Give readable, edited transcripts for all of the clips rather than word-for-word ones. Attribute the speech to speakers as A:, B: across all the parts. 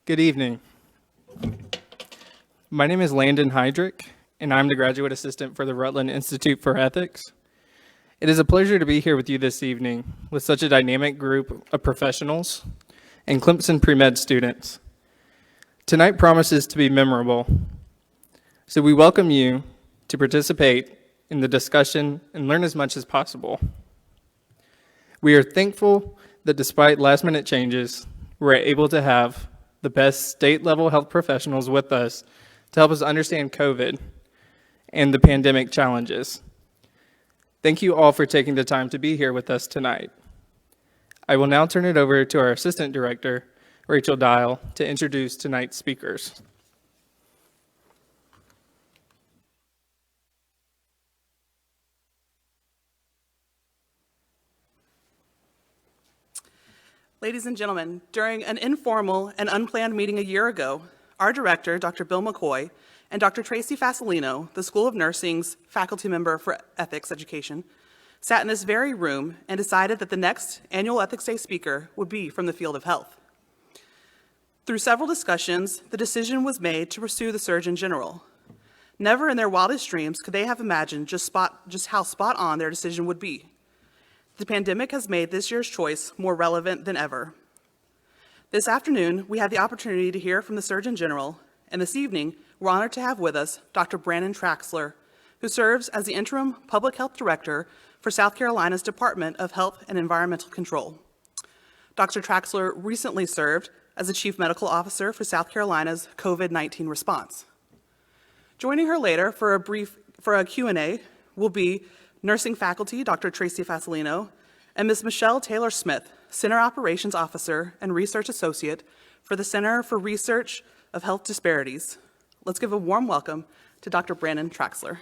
A: Good evening. My name is Landon Heydrich, and I'm the Graduate Assistant for the Rutland Institute for Ethics. It is a pleasure to be here with you this evening with such a dynamic group of professionals and Clemson pre-med students. Tonight promises to be memorable, so we welcome you to participate in the discussion and learn as much as possible. We are thankful that despite last-minute changes, we're able to have the best state-level health professionals with us to help us understand COVID and the pandemic challenges. Thank you all for taking the time to be here with us tonight. I will now turn it over to our Assistant Director, Rachel Dial, to introduce tonight's speakers.
B: Ladies and gentlemen, during an informal and unplanned meeting a year ago, our director, Dr. Bill McCoy, and Dr. Tracy Fasolino, the School of Nursing's faculty member for ethics education, sat in this very room and decided that the next annual Ethics Day speaker would be from the field of health. Through several discussions, the decision was made to pursue the Surgeon General. Never in their wildest dreams could they have imagined just how spot on their decision would be. The pandemic has made this year's choice more relevant than ever. This afternoon, we had the opportunity to hear from the Surgeon General, and this evening, we're honored to have with us Dr. Brannon Traxler, who serves as the Interim Public Health Director for South Carolina's Department of Health and Environmental Control. Dr. Traxler recently served as the Chief Medical Officer for South Carolina's COVID-19 response. Joining her later for a Q&A will be nursing faculty, Dr. Tracy Fasolino, and Ms. Michelle Taylor-Smith, Center Operations Officer and Research Associate for the Center for Research of Health Disparities. Let's give a warm welcome to Dr. Brannon Traxler.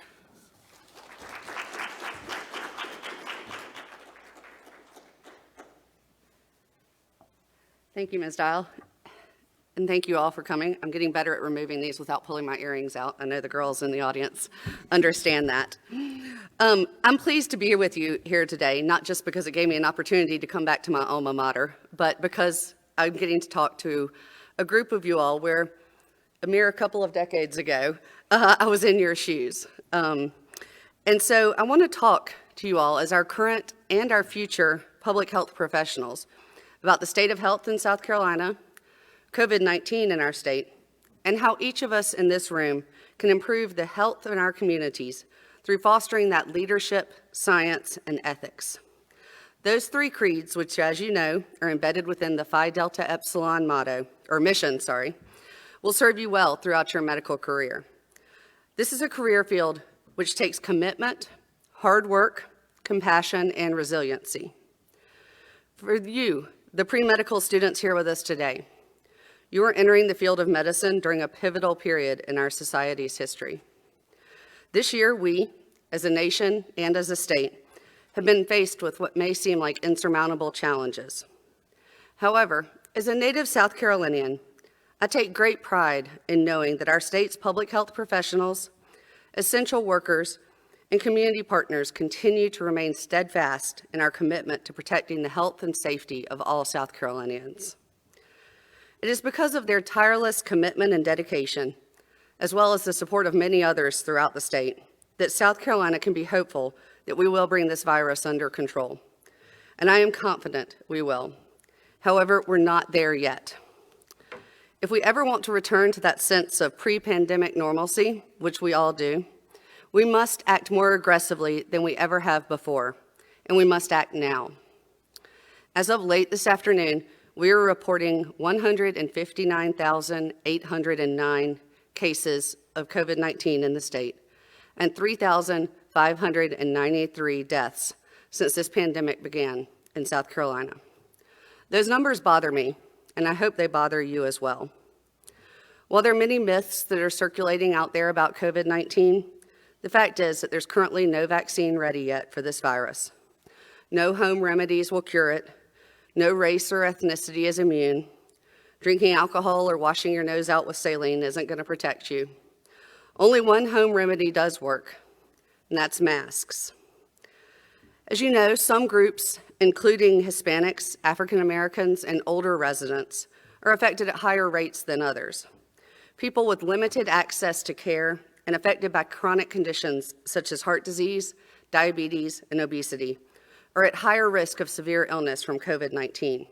C: Thank you, Ms. Dial. And thank you all for coming. I'm getting better at removing these without pulling my earrings out. I know the girls in the audience understand that. I'm pleased to be with you here today, not just because it gave me an opportunity to come back to my alma mater, but because I'm getting to talk to a group of you all where a mere couple of decades ago, I was in your shoes. And so I want to talk to you all as our current and our future public health professionals about the state of health in South Carolina, COVID-19 in our state, and how each of us in this room can improve the health in our communities through fostering that leadership, science, and ethics. Those three creeds, which, as you know, are embedded within the Phi Delta Epsilon mission, will serve you well throughout your medical career. This is a career field which takes commitment, hard work, compassion, and resiliency. For you, the pre-medical students here with us today, you are entering the field of medicine during a pivotal period in our society's history. This year, we, as a nation and as a state, have been faced with what may seem like insurmountable challenges. However, as a native South Carolinian, I take great pride in knowing that our state's public health professionals, essential workers, and community partners continue to remain steadfast in our commitment to protecting the health and safety of all South Carolinians. It is because of their tireless commitment and dedication, as well as the support of many others throughout the state, that South Carolina can be hopeful that we will bring this virus under control. And I am confident we will. However, we're not there yet. If we ever want to return to that sense of pre-pandemic normalcy, which we all do, we must act more aggressively than we ever have before, and we must act now. As of late this afternoon, we are reporting 159,809 cases of COVID-19 in the state and 3,593 deaths since this pandemic began in South Carolina. Those numbers bother me, and I hope they bother you as well. While there are many myths that are circulating out there about COVID-19, the fact is that there's currently no vaccine ready yet for this virus. No home remedies will cure it. No race or ethnicity is immune. Drinking alcohol or washing your nose out with saline isn't going to protect you. Only one home remedy does work, and that's masks. As you know, some groups, including Hispanics, African Americans, and older residents, are affected at higher rates than others. People with limited access to care and affected by chronic conditions such as heart disease, diabetes, and obesity are at higher risk of severe illness from COVID-19.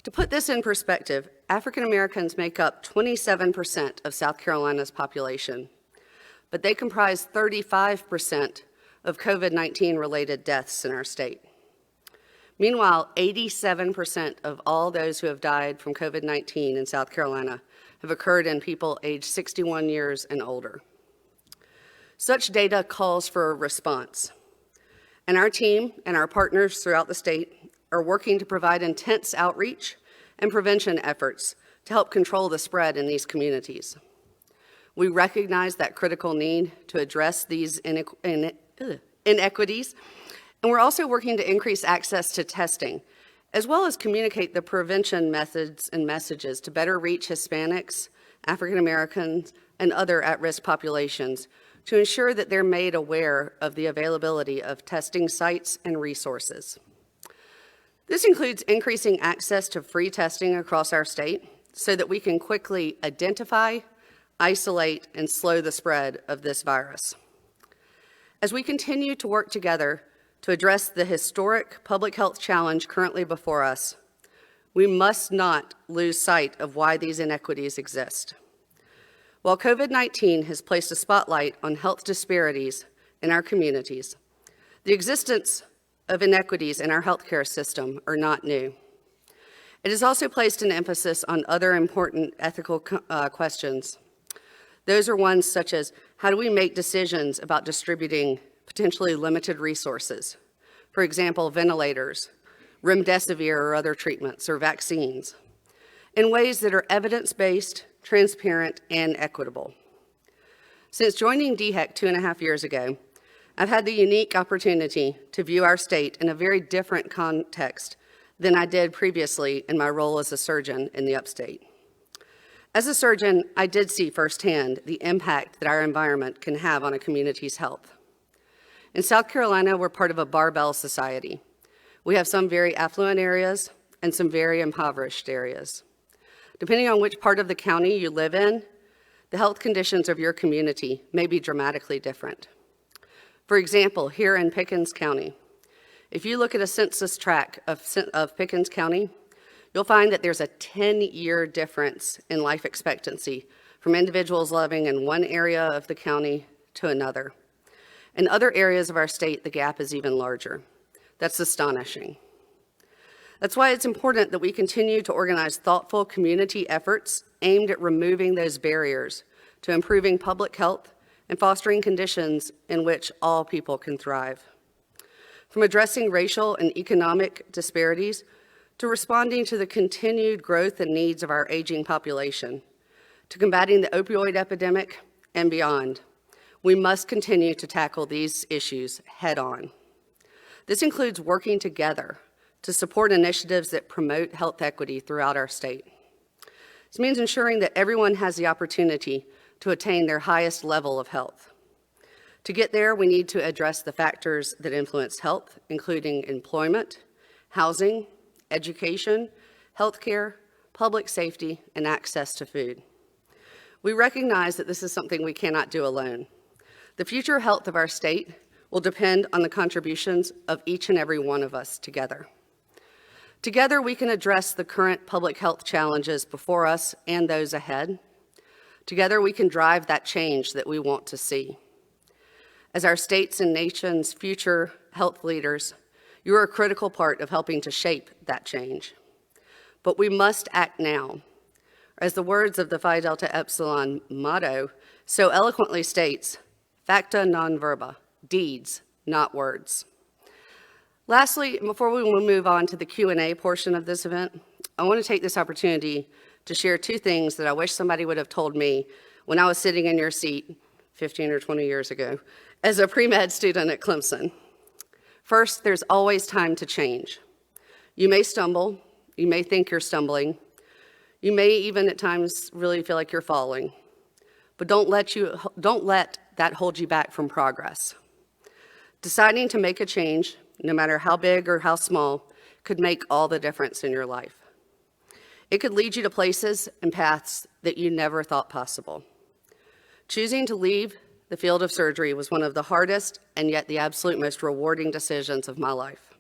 C: To put this in perspective, African Americans make up 27% of South Carolina's population, but they comprise 35% of COVID-19 related deaths in our state. Meanwhile, 87% of all those who have died from COVID-19 in South Carolina have occurred in people aged 61 years and older. Such data calls for a response, and our team and our partners throughout the state are working to provide intense outreach and prevention efforts to help control the spread in these communities. We recognize that critical need to address these inequities, and we're also working to increase access to testing, as well as communicate the prevention methods and messages to better reach Hispanics, African Americans, and other at-risk populations to ensure that they're made aware of the availability of testing sites and resources. This includes increasing access to free testing across our state so that we can quickly identify, isolate, and slow the spread of this virus. As we continue to work together to address the historic public health challenge currently before us, we must not lose sight of why these inequities exist. While COVID-19 has placed a spotlight on health disparities in our communities, the existence of inequities in our healthcare system are not new. It has also placed an emphasis on other important ethical questions. Those are ones such as, how do we make decisions about distributing potentially limited resources? For example, ventilators, remdesivir or other treatments, or vaccines, in ways that are evidence-based, transparent, and equitable. Since joining DHEC 2.5 years ago, I've had the unique opportunity to view our state in a very different context than I did previously in my role as a surgeon in the upstate. As a surgeon, I did see firsthand the impact that our environment can have on a community's health. In South Carolina, we're part of a barbell society. We have some very affluent areas and some very impoverished areas. Depending on which part of the county you live in, the health conditions of your community may be dramatically different. For example, here in Pickens County, if you look at a census tract of Pickens County, you'll find that there's a 10-year difference in life expectancy from individuals living in one area of the county to another. In other areas of our state, the gap is even larger. That's astonishing. That's why it's important that we continue to organize thoughtful community efforts aimed at removing those barriers to improving public health and fostering conditions in which all people can thrive. From addressing racial and economic disparities to responding to the continued growth and needs of our aging population, to combating the opioid epidemic and beyond, we must continue to tackle these issues head-on. This includes working together to support initiatives that promote health equity throughout our state. This means ensuring that everyone has the opportunity to attain their highest level of health. To get there, we need to address the factors that influence health, including employment, housing, education, healthcare, public safety, and access to food. We recognize that this is something we cannot do alone. The future health of our state will depend on the contributions of each and every one of us together. Together, we can address the current public health challenges before us and those ahead. Together, we can drive that change that we want to see. As our state's and nation's future health leaders, you are a critical part of helping to shape that change. But we must act now. As the words of the Phi Delta Epsilon motto so eloquently states, facta non verba, deeds, not words. Lastly, before we move on to the Q&A portion of this event, I want to take this opportunity to share two things that I wish somebody would have told me when I was sitting in your seat 15 or 20 years ago as a pre-med student at Clemson. First, there's always time to change. You may stumble, you may think you're stumbling, you may even at times really feel like you're falling, but don't let that hold you back from progress. Deciding to make a change, no matter how big or how small, could make all the difference in your life. It could lead you to places and paths that you never thought possible. Choosing to leave the field of surgery was one of the hardest and yet the absolute most rewarding decisions of my life.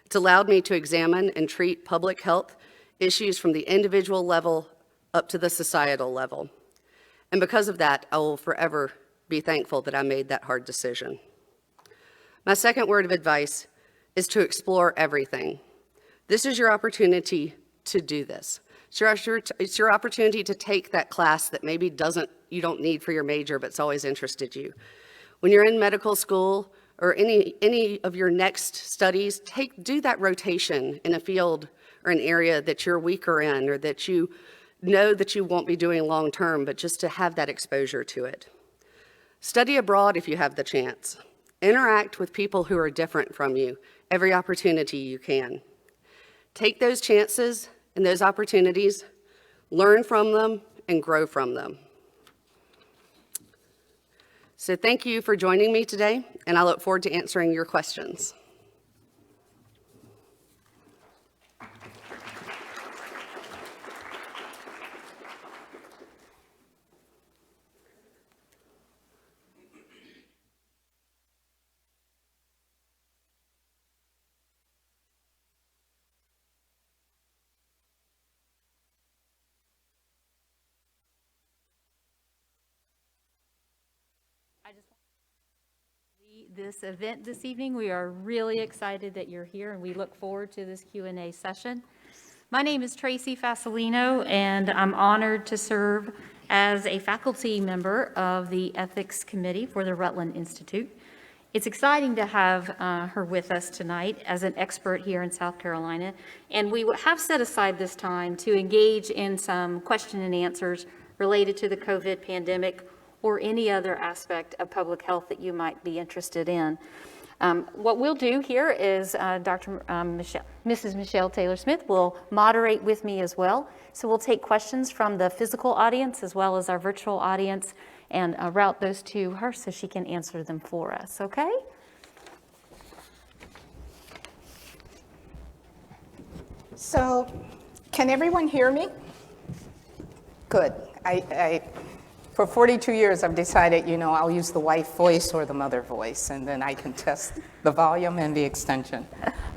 C: It's allowed me to examine and treat public health issues from the individual level up to the societal level. And because of that, I will forever be thankful that I made that hard decision. My second word of advice is to explore everything. This is your opportunity to do this. It's your opportunity to take that class that maybe you don't need for your major, but it's always interested you. When you're in medical school or any of your next studies, do that rotation in a field or an area that you're weaker in or that you know that you won't be doing long term, but just to have that exposure to it. Study abroad if you have the chance. Interact with people who are different from you every opportunity you can. Take those chances and those opportunities, learn from them, and grow from them. So thank you for joining me today, and I look forward to answering your questions.
D: This event this evening. We are really excited that you're here, and we look forward to this Q&A session. My name is Tracy Fasolino, and I'm honored to serve as a faculty member of the Ethics Committee for the Rutland Institute. It's exciting to have her with us tonight as an expert here in South Carolina, and we have set aside this time to engage in some question and answers related to the COVID pandemic or any other aspect of public health that you might be interested in. What we'll do here is Mrs. Michelle Taylor-Smith will moderate with me as well. So we'll take questions from the physical audience as well as our virtual audience and route those to her so she can answer them for us, okay?
E: So, can everyone hear me? Good. For 42 years, I've decided, I'll use the wife voice or the mother voice, and then I can test the volume and the extension.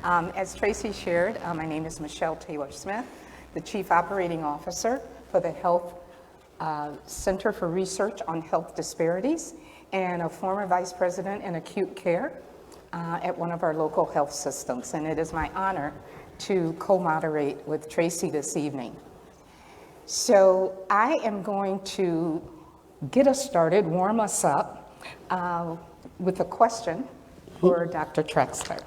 E: As Tracy shared, my name is Michelle Taylor-Smith, the Chief Operating Officer for the Health Center for Research on Health Disparities, and a former Vice President in Acute Care at one of our local health systems. And it is my honor to co-moderate with Tracy this evening. So I am going to get us started, warm us up with a question for Dr. Traxler.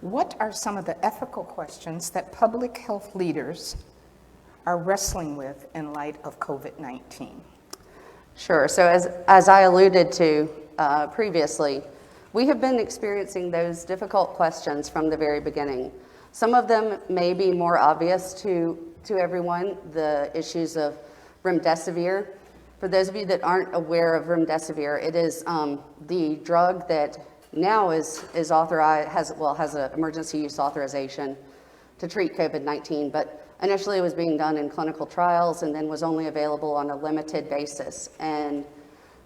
E: What are some of the ethical questions that public health leaders are wrestling with in light of COVID-19?
C: Sure. So as I alluded to previously, we have been experiencing those difficult questions from the very beginning. Some of them may be more obvious to everyone, the issues of remdesivir. For those of you that aren't aware of remdesivir, it is the drug that now is authorized, has an emergency use authorization to treat COVID-19, but initially it was being done in clinical trials and then was only available on a limited basis. And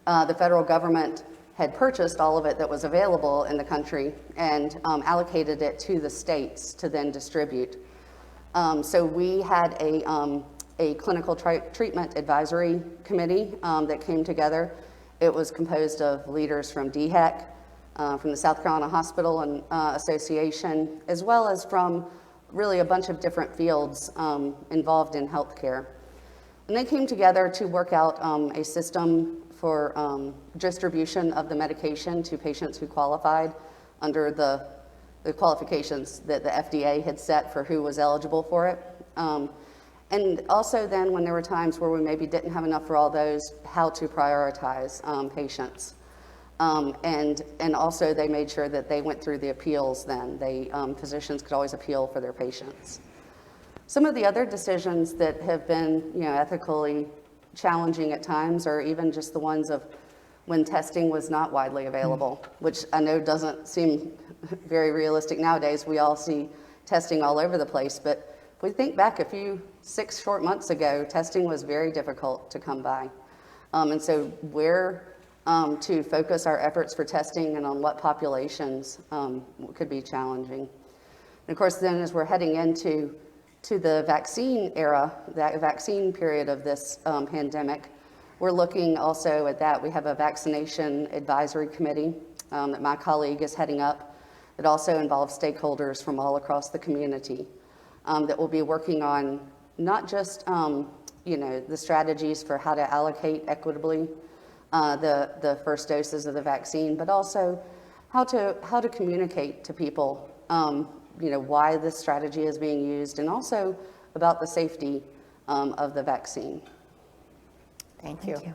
C: the federal government had purchased all of it that was available in the country and allocated it to the states to then distribute. So we had a clinical treatment advisory committee that came together. It was composed of leaders from DHEC, from the South Carolina Hospital and Association, as well as from really a bunch of different fields involved in healthcare. And they came together to work out a system for distribution of the medication to patients who qualified under the qualifications that the FDA had set for who was eligible for it. And also then when there were times where we maybe didn't have enough for all those, how to prioritize patients. And also they made sure that they went through the appeals then. Physicians could always appeal for their patients. Some of the other decisions that have been ethically challenging at times are even just the ones of when testing was not widely available, which I know doesn't seem very realistic nowadays. We all see testing all over the place, but if we think back 6 short months ago, testing was very difficult to come by. And so where to focus our efforts for testing and on what populations could be challenging. And of course, then as we're heading into the vaccine era, that vaccine period of this pandemic, we're looking also at that. We have a vaccination advisory committee that my colleague is heading up. It also involves stakeholders from all across the community that will be working on not just the strategies for how to allocate equitably the first doses of the vaccine, but also how to communicate to people why this strategy is being used, and also about the safety of the vaccine.
E: Thank you.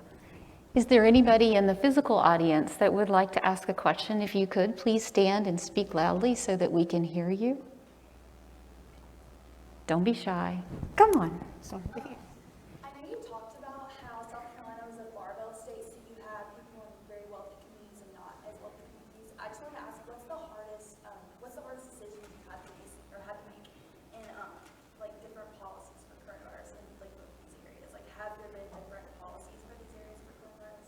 D: Is there anybody in the physical audience that would like to ask a question? If you could, please stand and speak loudly so that we can hear you. Don't be shy. Come on.
E: Sorry.
F: I know you talked about how South Carolina was a barbell state, so you have people in very wealthy communities and not as wealthy communities. I just wanted to ask, what's the hardest decision you've had to make, or had to make in like different policies for coronavirus in like both these areas? Like, have there been different policies for these areas for coronavirus?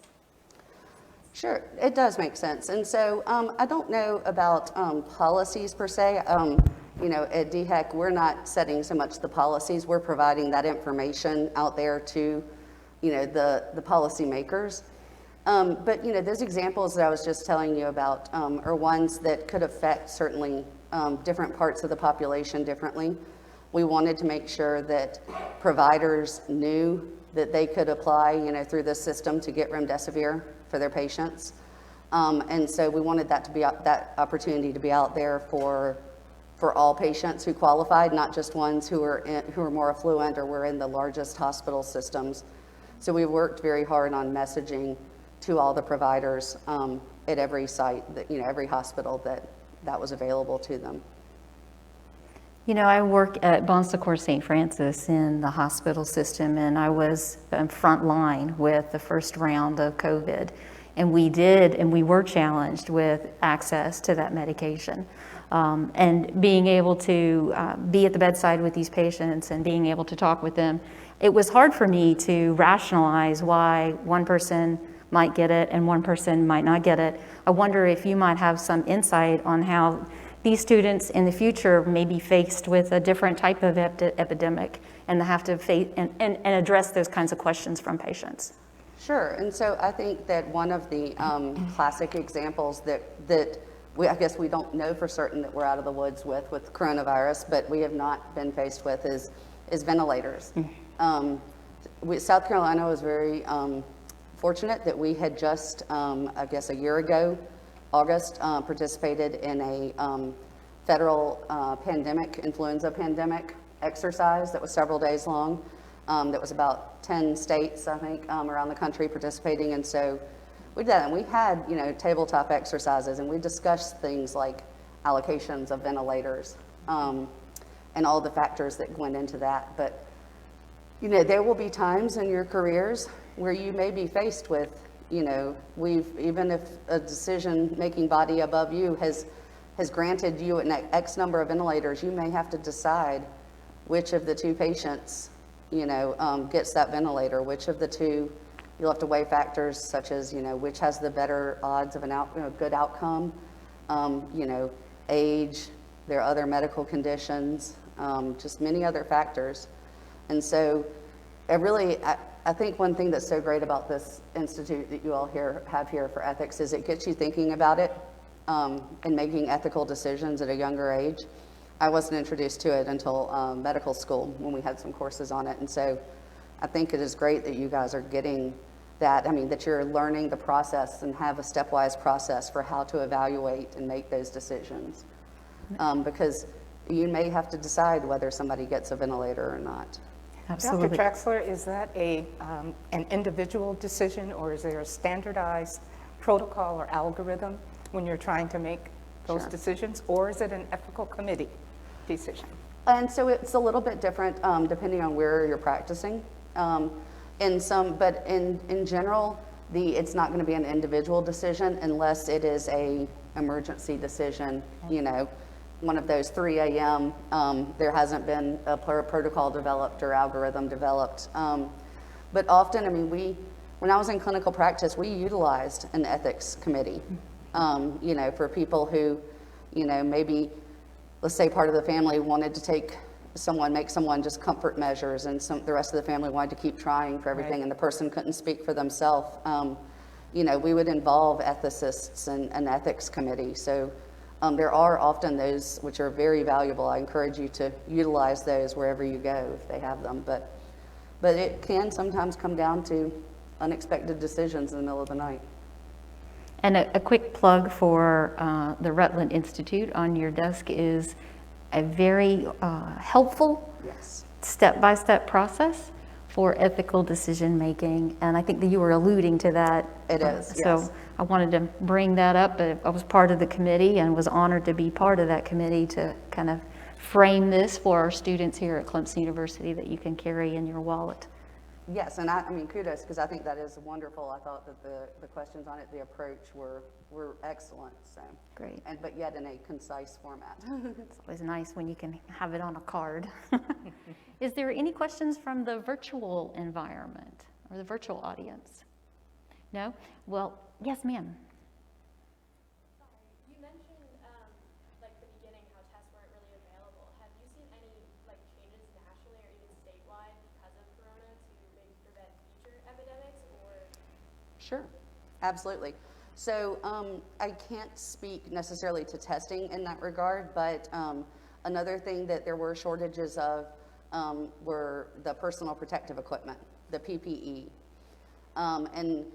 C: Sure, it does make sense. And so I don't know about policies per se. At DHEC, we're not setting so much the policies. We're providing that information out there to, the policymakers. But those examples that I was just telling you about are ones that could affect certainly different parts of the population differently. We wanted to make sure that providers knew that they could apply, through this system to get remdesivir for their patients. And so we wanted that opportunity to be out there for all patients who qualified, not just ones who are more affluent or were in the largest hospital systems. So we worked very hard on messaging to all the providers at every site, every hospital that was available to them.
D: I work at Bon Secours St. Francis in the hospital system, and I was front line with the first round of COVID. And we were challenged with access to that medication. And being able to be at the bedside with these patients and being able to talk with them, it was hard for me to rationalize why one person might get it and one person might not get it. I wonder if you might have some insight on how these students in the future may be faced with a different type of epidemic and have to face and address those kinds of questions from patients.
C: Sure, and so I think that one of the classic examples that I guess we don't know for certain that we're out of the woods with coronavirus, but we have not been faced with is ventilators. South Carolina was very fortunate that we had just, I guess a year ago, August, participated in a federal influenza pandemic exercise that was several days long. That was about 10 states, I think, around the country participating. And so we did that, and we had, tabletop exercises, and we discussed things like allocations of ventilators and all the factors that went into that. But, there will be times in your careers where you may be faced with, even if a decision-making body above you has granted you an X number of ventilators, you may have to decide which of the two patients, gets that ventilator, which of the two. You'll have to weigh factors such as, which has the better odds of a good outcome, age, there are other medical conditions, just many other factors. And so I think one thing that's so great about this institute that you all have here for ethics is it gets you thinking about it and making ethical decisions at a younger age. I wasn't introduced to it until medical school when we had some courses on it. And so I think it is great that you guys are getting that, that you're learning the process and have a stepwise process for how to evaluate and make those decisions. Because you may have to decide whether somebody gets a ventilator or not.
D: Absolutely.
E: Dr. Traxler, is that an individual decision, or is there a standardized protocol or algorithm when you're trying to make those
C: Sure.
E: decisions, or is it an ethical committee decision?
C: And so it's a little bit different depending on where you're practicing. But in general, it's not going to be an individual decision unless it is a emergency decision. one of those 3 a.m. There hasn't been a protocol developed or algorithm developed. But often, I mean, when I was in clinical practice, we utilized an ethics committee, for people who, maybe, let's say part of the family wanted to make someone just comfort measures, and the rest of the family wanted to keep trying for everything, and the person couldn't speak for themselves. We would involve ethicists and an ethics committee. So there are often those which are very valuable. I encourage you to utilize those wherever you go if they have them. But it can sometimes come down to unexpected decisions in the middle of the night.
D: And a quick plug for the Rutland Institute on your desk is a very helpful
C: Yes.
D: step-by-step process for ethical decision-making, and I think that you were alluding to that.
C: It is,
D: So
C: yes.
D: I wanted to bring that up. I was part of the committee and was honored to be part of that committee to kind of frame this for our students here at Clemson University that you can carry in your wallet.
C: Yes, and I mean, kudos, because I think that is wonderful. I thought that the questions on it, the approach were excellent, so.
D: Great.
C: But yet in a concise format.
D: It's always nice when you can have it on a card. Is there any questions from the virtual environment or the virtual audience? No? Well, yes, ma'am.
F: You mentioned, like the beginning, how tests weren't really available. Have you seen any changes nationally or even statewide because of Corona to maybe prevent future epidemics, or?
C: Sure, absolutely. So I can't speak necessarily to testing in that regard, but another thing that there were shortages of were the personal protective equipment, the PPE. And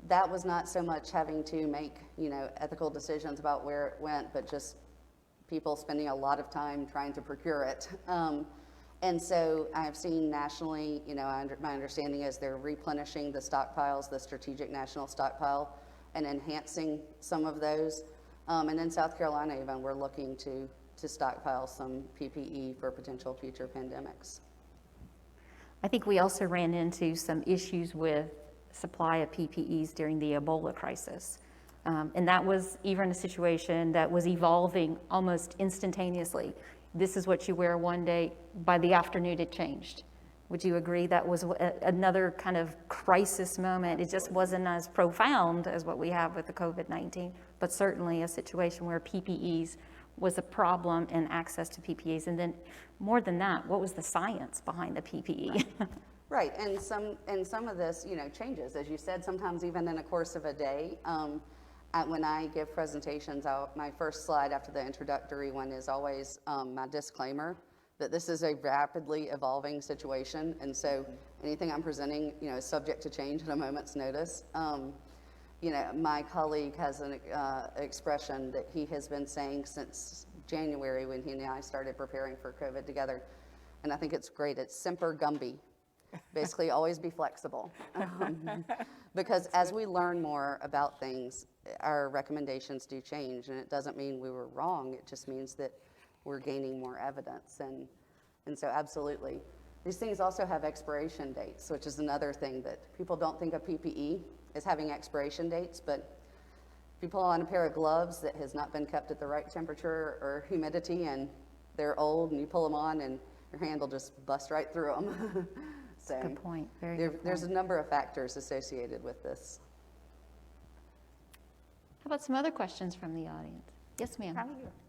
C: that was not so much having to make, ethical decisions about where it went, but just people spending a lot of time trying to procure it. And so I've seen nationally, my understanding is they're replenishing the stockpiles, the strategic national stockpile, and enhancing some of those. And in South Carolina even, we're looking to stockpile some PPE for potential future pandemics.
D: I think we also ran into some issues with supply of PPEs during the Ebola crisis. And that was even a situation that was evolving almost instantaneously. This is what you wear one day, by the afternoon it changed. Would you agree that was another kind of crisis moment? It just wasn't as profound as what we have with the COVID-19, but certainly a situation where PPEs was a problem and access to PPEs. And then more than that, what was the science behind the PPE?
C: Right, and some of this, changes. As you said, sometimes even in a course of a day. When I give presentations, my first slide after the introductory one is always my disclaimer that this is a rapidly evolving situation, and so anything I'm presenting, is subject to change at a moment's notice. My colleague has an expression that he has been saying since January when he and I started preparing for COVID together, and I think it's great. It's Semper Gumby. Basically, always be flexible. Because as we learn more about things, our recommendations do change, and it doesn't mean we were wrong. It just means that we're gaining more evidence, and so absolutely. These things also have expiration dates, which is another thing that people don't think of PPE as having expiration dates, but if you pull on a pair of gloves that has not been kept at the right temperature or humidity, and they're old, and you pull them on, and your hand will just bust right through them. So
D: Good point. Very good point.
C: there's a number of factors associated with this.
D: How about some other questions from the audience? Yes, ma'am.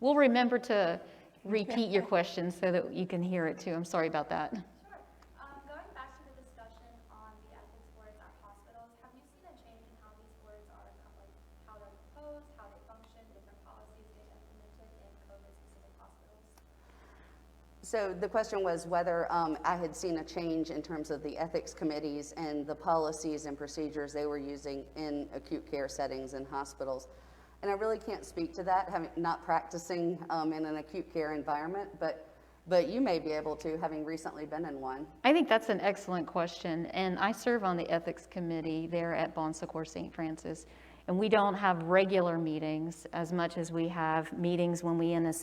D: We'll remember to repeat your questions so that you can hear it too. I'm sorry about that.
F: Sure. Going back to the discussion on the ethics boards at hospitals, have you seen a change in how these boards are, how they're proposed, how they function, different policies they've implemented in COVID-specific hospitals?
C: So the question was whether I had seen a change in terms of the ethics committees and the policies and procedures they were using in acute care settings in hospitals. And I really can't speak to that, not practicing in an acute care environment, but you may be able to, having recently been in one.
D: I think that's an excellent question, and I serve on the ethics committee there at Bon Secours St. Francis, and we don't have regular meetings as much as we have meetings when we're in a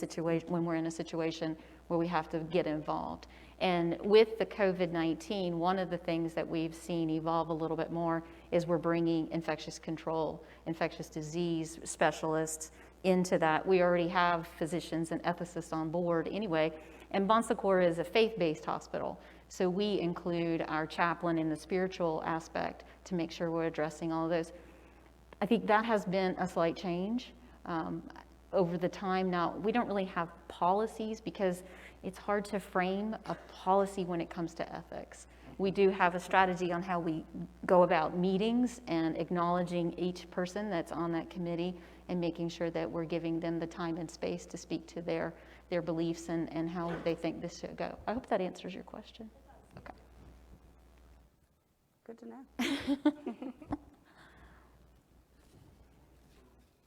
D: situation where we have to get involved. And with the COVID-19, one of the things that we've seen evolve a little bit more is we're bringing infectious control, infectious disease specialists into that. We already have physicians and ethicists on board anyway, and Bon Secours is a faith-based hospital. So we include our chaplain in the spiritual aspect to make sure we're addressing all of those. I think that has been a slight change over the time. Now, we don't really have policies because it's hard to frame a policy when it comes to ethics. We do have a strategy on how we go about meetings and acknowledging each person that's on that committee and making sure that we're giving them the time and space to speak to their beliefs and how they think this should go. I hope that answers your question. Okay.
C: Good to know.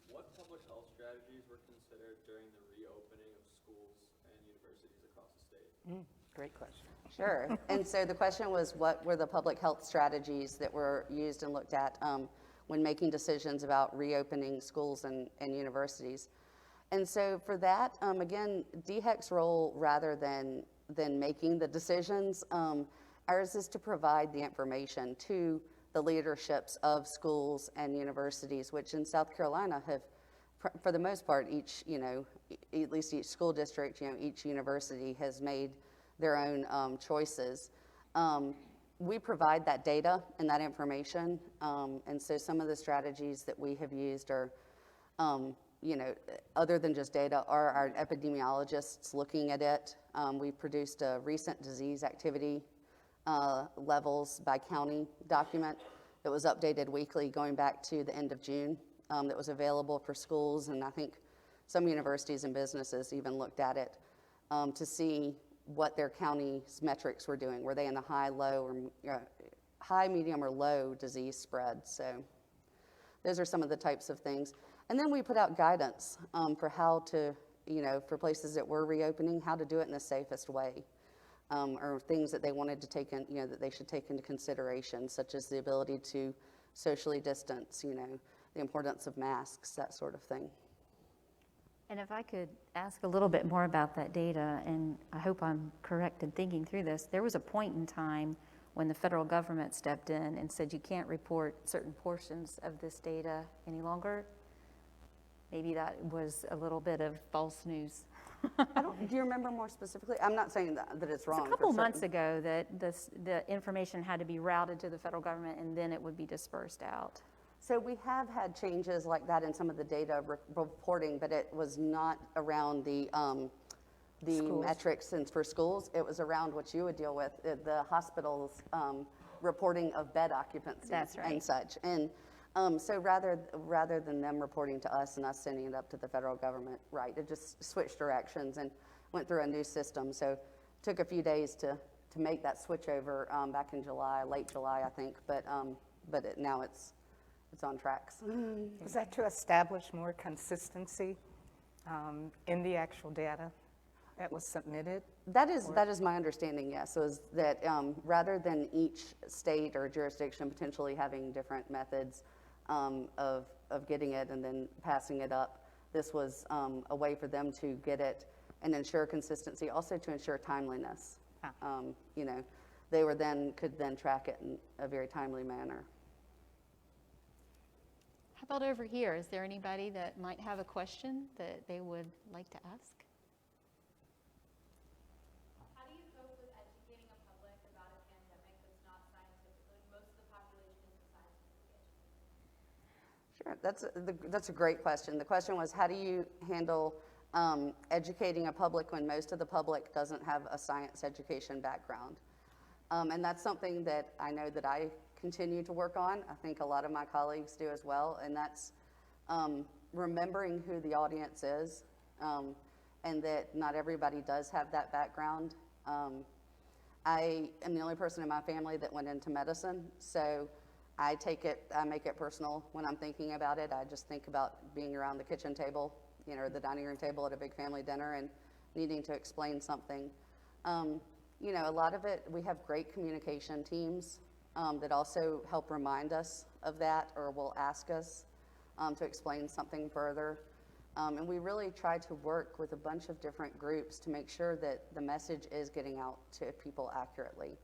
G: What public health strategies were considered during the reopening of schools and universities across the state?
E: Great question.
C: Sure. And so the question was, what were the public health strategies that were used and looked at when making decisions about reopening schools and universities? And so for that, again, DHEC's role, rather than making the decisions, ours is to provide the information to the leaderships of schools and universities, which in South Carolina have, for the most part, each, at least each school district, each university has made their own choices. We provide that data and that information, and so some of the strategies that we have used are, other than just data, are our epidemiologists looking at it. We produced a recent disease activity levels by county document that was updated weekly going back to the end of June, that was available for schools, and I think some universities and businesses even looked at it to see what their county's metrics were doing. Were they in the high, low, or high, medium, or low disease spread? So those are some of the types of things. And then we put out guidance for how to, for places that were reopening, how to do it in the safest way, or things that they wanted to take in, that they should take into consideration, such as the ability to socially distance, the importance of masks, that sort of thing.
D: And if I could ask a little bit more about that data, and I hope I'm correct in thinking through this, there was a point in time when the federal government stepped in and said you can't report certain portions of this data any longer. Maybe that was a little bit of false news.
C: Do you remember more specifically? I'm not saying that it's wrong.
D: It's a couple months ago that the information had to be routed to the federal government and then it would be dispersed out.
C: So we have had changes like that in some of the data reporting, but it was not around the metrics for schools. It was around what you would deal with, the hospitals reporting of bed occupancy.
D: That's right.
C: And such. And so rather than them reporting to us and us sending it up to the federal government, right, it just switched directions and went through a new system. So it took a few days to make that switch over back in July, late July, I think, but now it's on tracks.
E: Is that to establish more consistency in the actual data that was submitted?
C: That is my understanding, yes, is that rather than each state or jurisdiction potentially having different methods of getting it and then passing it up, this was a way for them to get it and ensure consistency, also to ensure timeliness. They could then track it in a very timely manner.
D: How about over here? Is there anybody that might have a question that they would like to ask?
F: How do you cope with educating a public about a pandemic that's not scientific? Like most of the population isn't scientifically educated.
C: Sure, that's a great question. The question was, how do you handle educating a public when most of the public doesn't have a science education background? And that's something that I know that I continue to work on. I think a lot of my colleagues do as well, and that's remembering who the audience is, and that not everybody does have that background. I am the only person in my family that went into medicine, so I make it personal when I'm thinking about it. I just think about being around the kitchen table, or the dining room table at a big family dinner and needing to explain something. A lot of it, we have great communication teams that also help remind us of that, or will ask us to explain something further. And we really try to work with a bunch of different groups to make sure that the message is getting out to people accurately.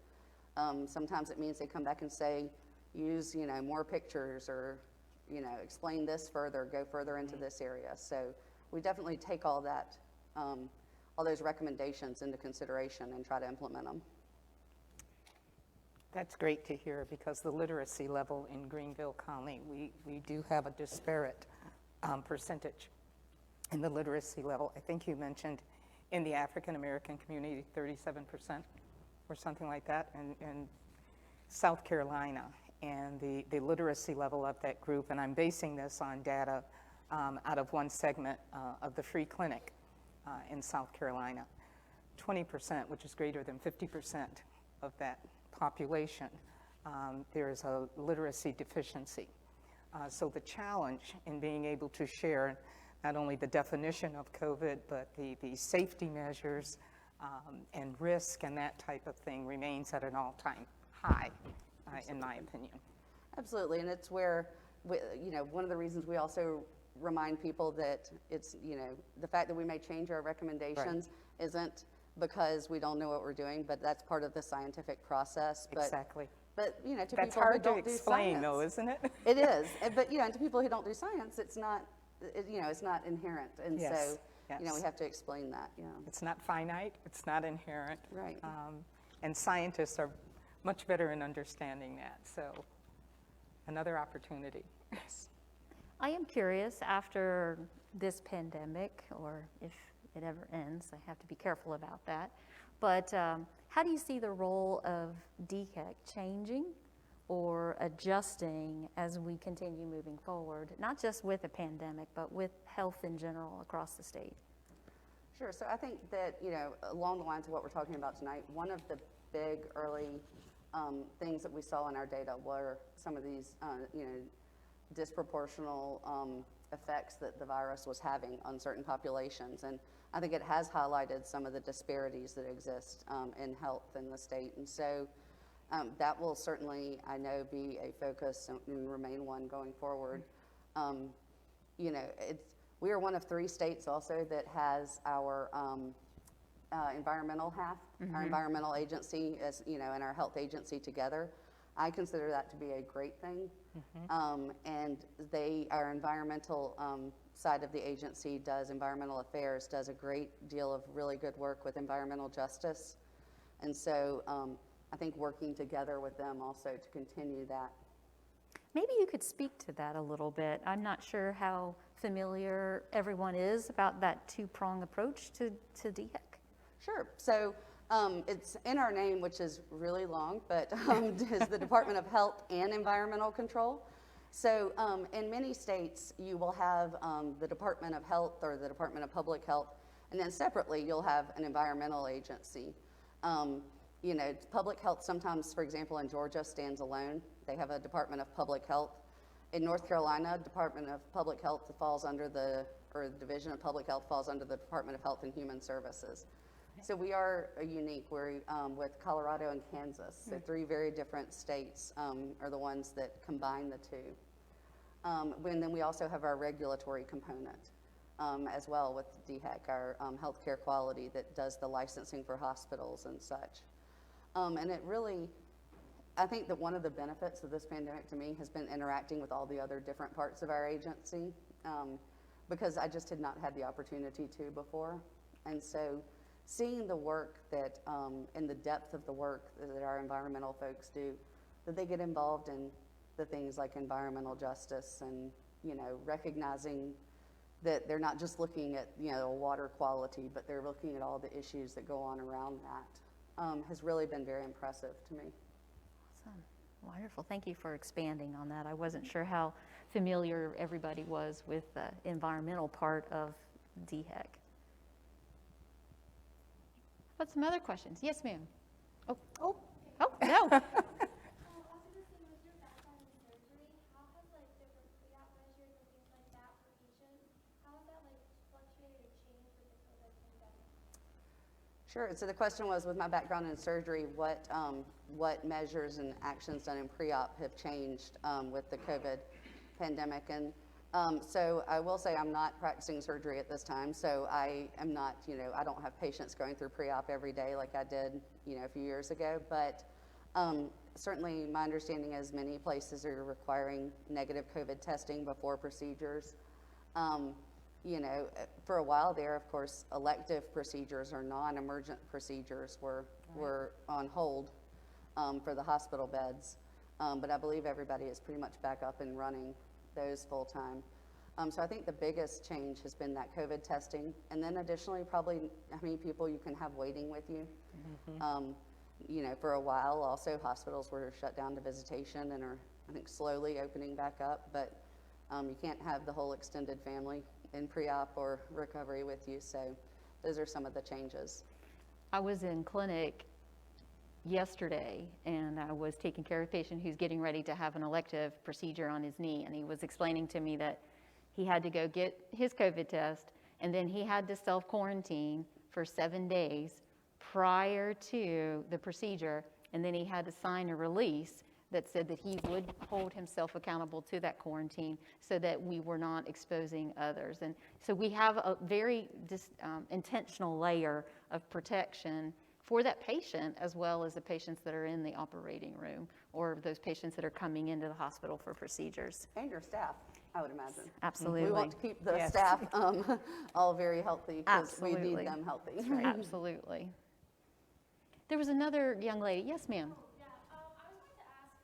C: Sometimes it means they come back and say, use more pictures, or explain this further, go further into this area. So we definitely take all that, all those recommendations into consideration and try to implement them.
E: That's great to hear, because the literacy level in Greenville County, we do have a disparate percentage in the literacy level. I think you mentioned in the African American community, 37% or something like that, in South Carolina, and the literacy level of that group, and I'm basing this on data out of one segment of the free clinic in South Carolina. 20%, which is greater than 50% of that population, there is a literacy deficiency. So the challenge in being able to share not only the definition of COVID, but the safety measures and risk and that type of thing remains at an all-time high, in my opinion.
C: Absolutely, and it's where, one of the reasons we also remind people that it's, the fact that we may change our recommendations isn't because we don't know what we're doing, but that's part of the scientific process. But,
E: Exactly.
C: But, to
E: That's
C: people who
E: hard to
C: don't do
E: explain,
C: science.
E: though, isn't it?
C: It is, but, to people who don't do science, it's not, it's not inherent. And
E: Yes,
C: so,
E: yes.
C: we have to explain that,
E: It's not finite, it's not inherent.
C: Right.
E: And scientists are much better in understanding that, so another opportunity. Yes.
D: I am curious, after this pandemic, or if it ever ends, I have to be careful about that, but how do you see the role of DHEC changing or adjusting as we continue moving forward, not just with the pandemic, but with health in general across the state?
C: Sure. So I think that, along the lines of what we're talking about tonight, one of the big early things that we saw in our data were some of these, disproportional effects that the virus was having on certain populations. And I think it has highlighted some of the disparities that exist in health in the state. And so that will certainly, I know, be a focus and remain one going forward. We are one of 3 states also that has our environmental half, our environmental agency, as and our health agency together. I consider that to be a great thing. And our environmental side of the agency environmental affairs, does a great deal of really good work with environmental justice. And so I think working together with them also to continue that.
D: Maybe you could speak to that a little bit. I'm not sure how familiar everyone is about that 2-prong approach to DHEC.
C: Sure. So it's in our name, which is really long, but is the Department of Health and Environmental Control. So in many states, you will have the Department of Health or the Department of Public Health, and then separately, you'll have an environmental agency. Public health sometimes, for example, in Georgia, stands alone. They have a Department of Public Health. In North Carolina, Department of Public Health falls under the Division of Public Health falls under the Department of Health and Human Services. So we are unique. We're with Colorado and Kansas. So 3 very different states are the ones that combine the 2. And then we also have our regulatory component as well with DHEC, our healthcare quality that does the licensing for hospitals and such. And it really, I think that one of the benefits of this pandemic to me has been interacting with all the other different parts of our agency because I just had not had the opportunity to before. And so seeing the work that, and the depth of the work that our environmental folks do, that they get involved in the things like environmental justice and, recognizing that they're not just looking at, water quality, but they're looking at all the issues that go on around that, has really been very impressive to me.
D: Awesome. Wonderful. Thank you for expanding on that. I wasn't sure how familiar everybody was with the environmental part of DHEC. But some other questions? Yes, ma'am. Oh, no.
F: Also just saying, with your background in surgery, how has different pre-op measures and things like that for patients, how has that fluctuated or changed with the COVID pandemic?
C: Sure. So the question was, with my background in surgery, what measures and actions done in pre-op have changed with the COVID pandemic? And so I will say I'm not practicing surgery at this time, so I am not, I don't have patients going through pre-op every day like I did, a few years ago. But certainly my understanding is many places are requiring negative COVID testing before procedures. you know, for a while there, of course, elective procedures or non-emergent procedures were on hold for the hospital beds. But I believe everybody is pretty much back up and running those full-time. So I think the biggest change has been that COVID testing. And then additionally, probably how many people you can have waiting with you. You know, for a while, also hospitals were shut down to visitation and are, I think, slowly opening back up. But you can't have the whole extended family in pre-op or recovery with you. So those are some of the changes.
D: I was in clinic yesterday, and I was taking care of a patient who's getting ready to have an elective procedure on his knee, and he was explaining to me that he had to go get his COVID test, and then he had to self-quarantine for 7 days prior to the procedure, and then he had to sign a release that said that he would hold himself accountable to that quarantine so that we were not exposing others. And so we have a very intentional layer of protection for that patient, as well as the patients that are in the operating room or those patients that are coming into the hospital for procedures.
C: And your staff, I would imagine.
D: Absolutely.
C: We want to keep the
E: Yes.
C: staff all very healthy because we
D: Absolutely.
C: need them healthy.
D: Absolutely. There was another young lady. Yes, ma'am.
F: Yeah, I was going to ask,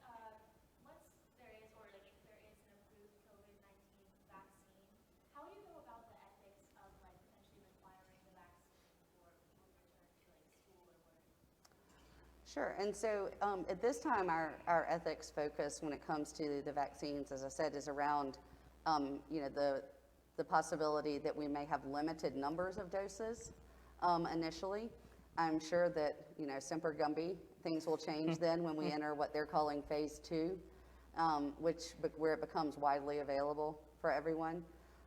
F: once there is, or like if there is an approved COVID-19 vaccine, how do you go about the ethics of like potentially requiring the vaccine for people to return to like school or work?
C: Sure, and so at this time, our ethics focus when it comes to the vaccines, as I said, is around, you know, the possibility that we may have limited numbers of doses initially. I'm sure that, you know, Semper Gumby, things will change then when we enter what they're calling phase 2, where it becomes widely available for everyone.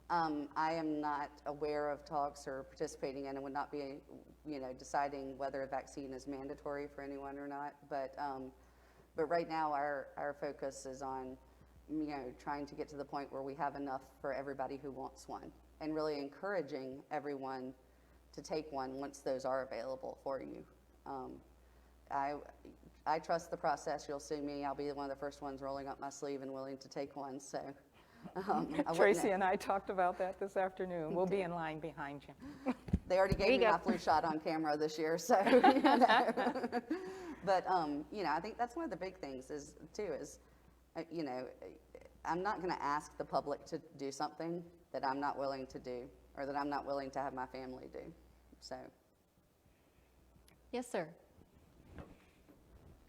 C: I am not aware of talks or participating in and would not be, you know, deciding whether a vaccine is mandatory for anyone or not. But right now our focus is on, you know, trying to get to the point where we have enough for everybody who wants one and really encouraging everyone to take one once those are available for you. I trust the process. You'll see me. I'll be one of the first ones rolling up my sleeve and willing to take one. So,
E: Tracy and I talked about that this afternoon. We'll be in line behind you.
C: They already gave me
D: go.
C: my flu shot on camera this year, so. You know. But you know, I think that's one of the big things is you know, I'm not going to ask the public to do something that I'm not willing to do or that I'm not willing to have my family do. So.
D: Yes, sir.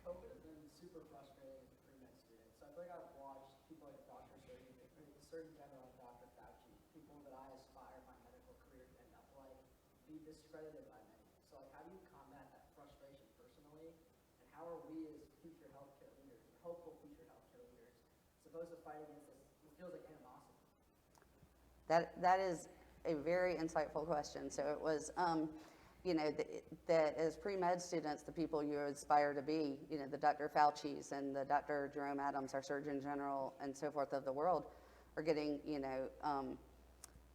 H: COVID has been super frustrating for pre-med students. So I feel like I've watched people like Surgeon General and Dr. Fauci, people that I aspire my medical career to end up like, be discredited by many. So like, how do you combat that frustration personally? And how are we as future healthcare leaders, hopeful future healthcare leaders, supposed to fight against this? It feels like animosity.
C: That is a very insightful question. So it was, you know, that as pre-med students, the people you aspire to be, you know, the Dr. Fauci's and the Dr. Jerome Adams, our Surgeon General, and so forth of the world, are getting, you know,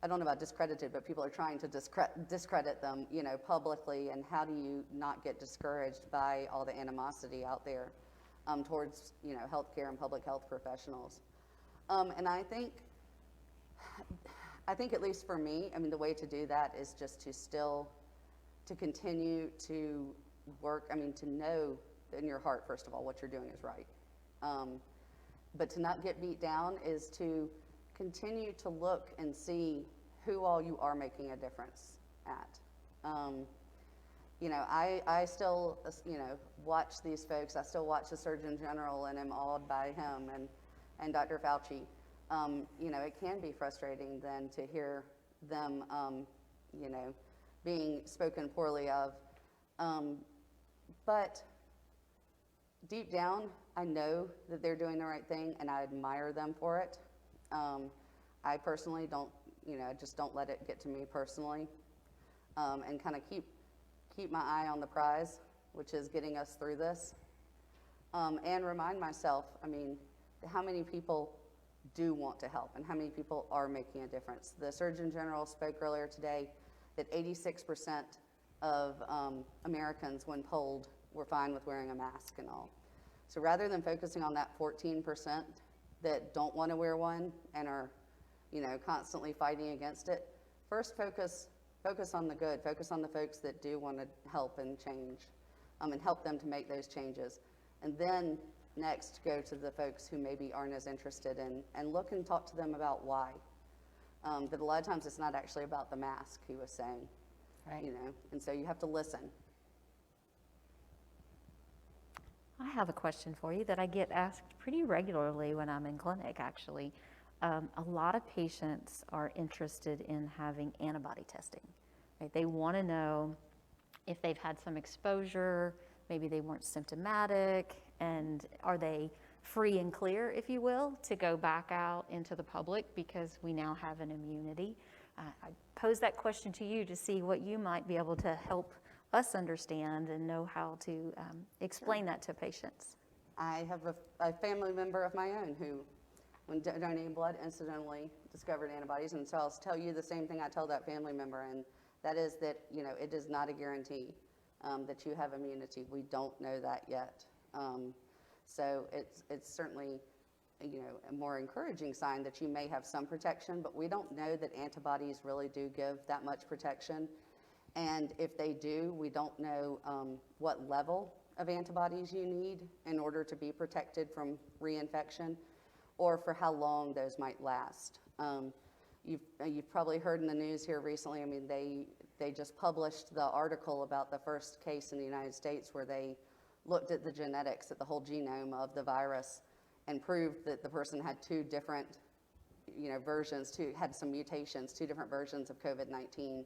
C: I don't know about discredited, but people are trying to discredit them, you know, publicly. And how do you not get discouraged by all the animosity out there towards, you know, healthcare and public health professionals? And I think at least for me, I mean, the way to do that is just to continue to work, I mean, to know in your heart, first of all, what you're doing is right. But to not get beat down is to continue to look and see who all you are making a difference at. You know, I still, you know, watch these folks. I still watch the Surgeon General and am awed by him and Dr. Fauci. You know, it can be frustrating then to hear them, you know, being spoken poorly of. But deep down, I know that they're doing the right thing and I admire them for it. I personally don't, you know, just don't let it get to me personally, and kind of keep my eye on the prize, which is getting us through this. And remind myself, I mean, how many people do want to help and how many people are making a difference. The Surgeon General spoke earlier today that 86% of Americans, when polled, were fine with wearing a mask and all. So rather than focusing on that 14% that don't want to wear one and are, you know, constantly fighting against it, first focus on the good, focus on the folks that do want to help and change, and help them to make those changes. And then next, go to the folks who maybe aren't as interested and look and talk to them about why. But a lot of times it's not actually about the mask, he was saying,
E: Right.
C: you know, and so you have to listen.
D: I have a question for you that I get asked pretty regularly when I'm in clinic, actually. A lot of patients are interested in having antibody testing. Right? They want to know if they've had some exposure, maybe they weren't symptomatic, and are they free and clear, if you will, to go back out into the public because we now have an immunity. I pose that question to you to see what you might be able to help us understand and know how to explain that to patients.
C: I have a family member of my own who, when donating blood, incidentally discovered antibodies. And so I'll tell you the same thing I tell that family member, and that is that, you know, it is not a guarantee that you have immunity. We don't know that yet. So it's certainly, you know, a more encouraging sign that you may have some protection, but we don't know that antibodies really do give that much protection. And if they do, we don't know what level of antibodies you need in order to be protected from reinfection, or for how long those might last. You've probably heard in the news here recently, I mean, they just published the article about the first case in the United States where they looked at the genetics, at the whole genome of the virus, and proved that the person had two different, you know, versions, had some mutations, two different versions of COVID-19,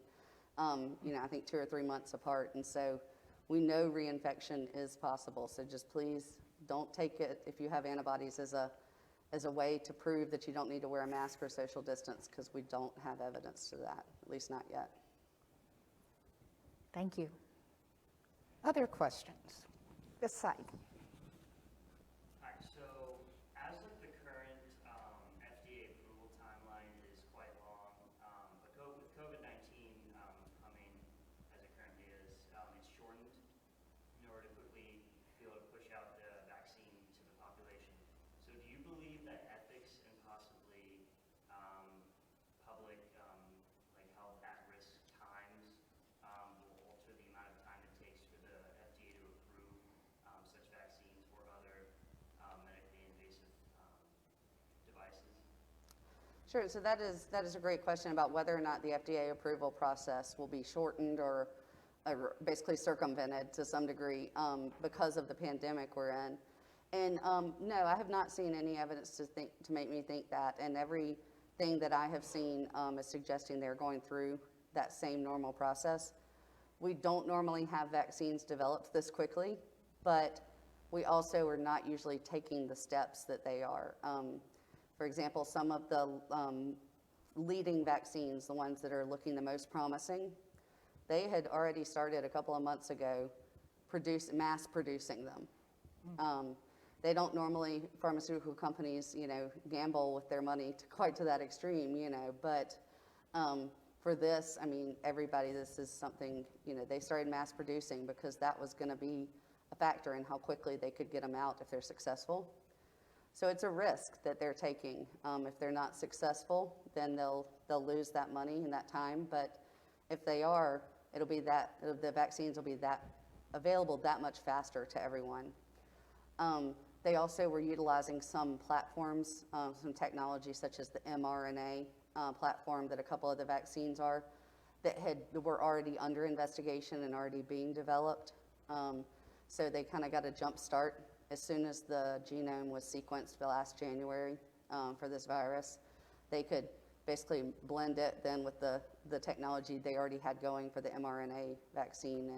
C: you know, I think 2 or 3 months apart. And so we know reinfection is possible. So just please don't take it, if you have antibodies, as a way to prove that you don't need to wear a mask or social distance, because we don't have evidence to that, at least not yet.
D: Thank you.
E: Other questions? This side.
I: Hi, so as of the current FDA approval timeline is quite long, but with COVID-19 coming as it currently is, it's shortened in order to quickly be able to push out the vaccine to the population. So do you believe that ethics and possibly public like health at-risk times will alter the amount of time it takes for the FDA to approve such vaccines or other medically invasive devices?
C: Sure, so that is a great question about whether or not the FDA approval process will be shortened or basically circumvented to some degree because of the pandemic we're in. And no, I have not seen any evidence to make me think that, and everything that I have seen is suggesting they're going through that same normal process. We don't normally have vaccines developed this quickly, but we also are not usually taking the steps that they are. For example, some of the leading vaccines, the ones that are looking the most promising, they had already started a couple of months ago mass producing them. They don't normally, pharmaceutical companies, you know, gamble with their money quite to that extreme, you know, but for this, I mean, this is something, you know, they started mass producing because that was going to be a factor in how quickly they could get them out if they're successful. So it's a risk that they're taking. If they're not successful, then they'll lose that money and that time. But if they are, the vaccines will be available that much faster to everyone. They also were utilizing some platforms, some technology such as the mRNA platform that a couple of the vaccines are, that were already under investigation and already being developed. So they kind of got a jump start as soon as the genome was sequenced last January for this virus. They could basically blend it then with the technology they already had going for the mRNA vaccine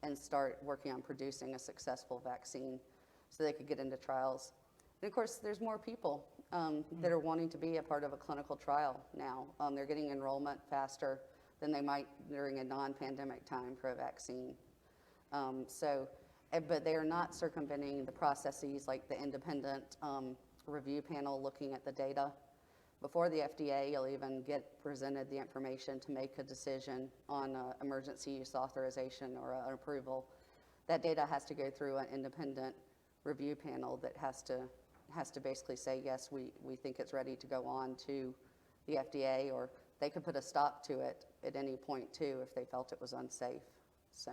C: and start working on producing a successful vaccine so they could get into trials. And of course, there's more people that are wanting to be a part of a clinical trial now. They're getting enrollment faster than they might during a non-pandemic time for a vaccine. But they are not circumventing the processes like the independent review panel looking at the data. Before the FDA, you'll even get presented the information to make a decision on emergency use authorization or an approval. That data has to go through an independent review panel that has to basically say, yes, we think it's ready to go on to the FDA, or they could put a stop to it at any point too if they felt it was unsafe. So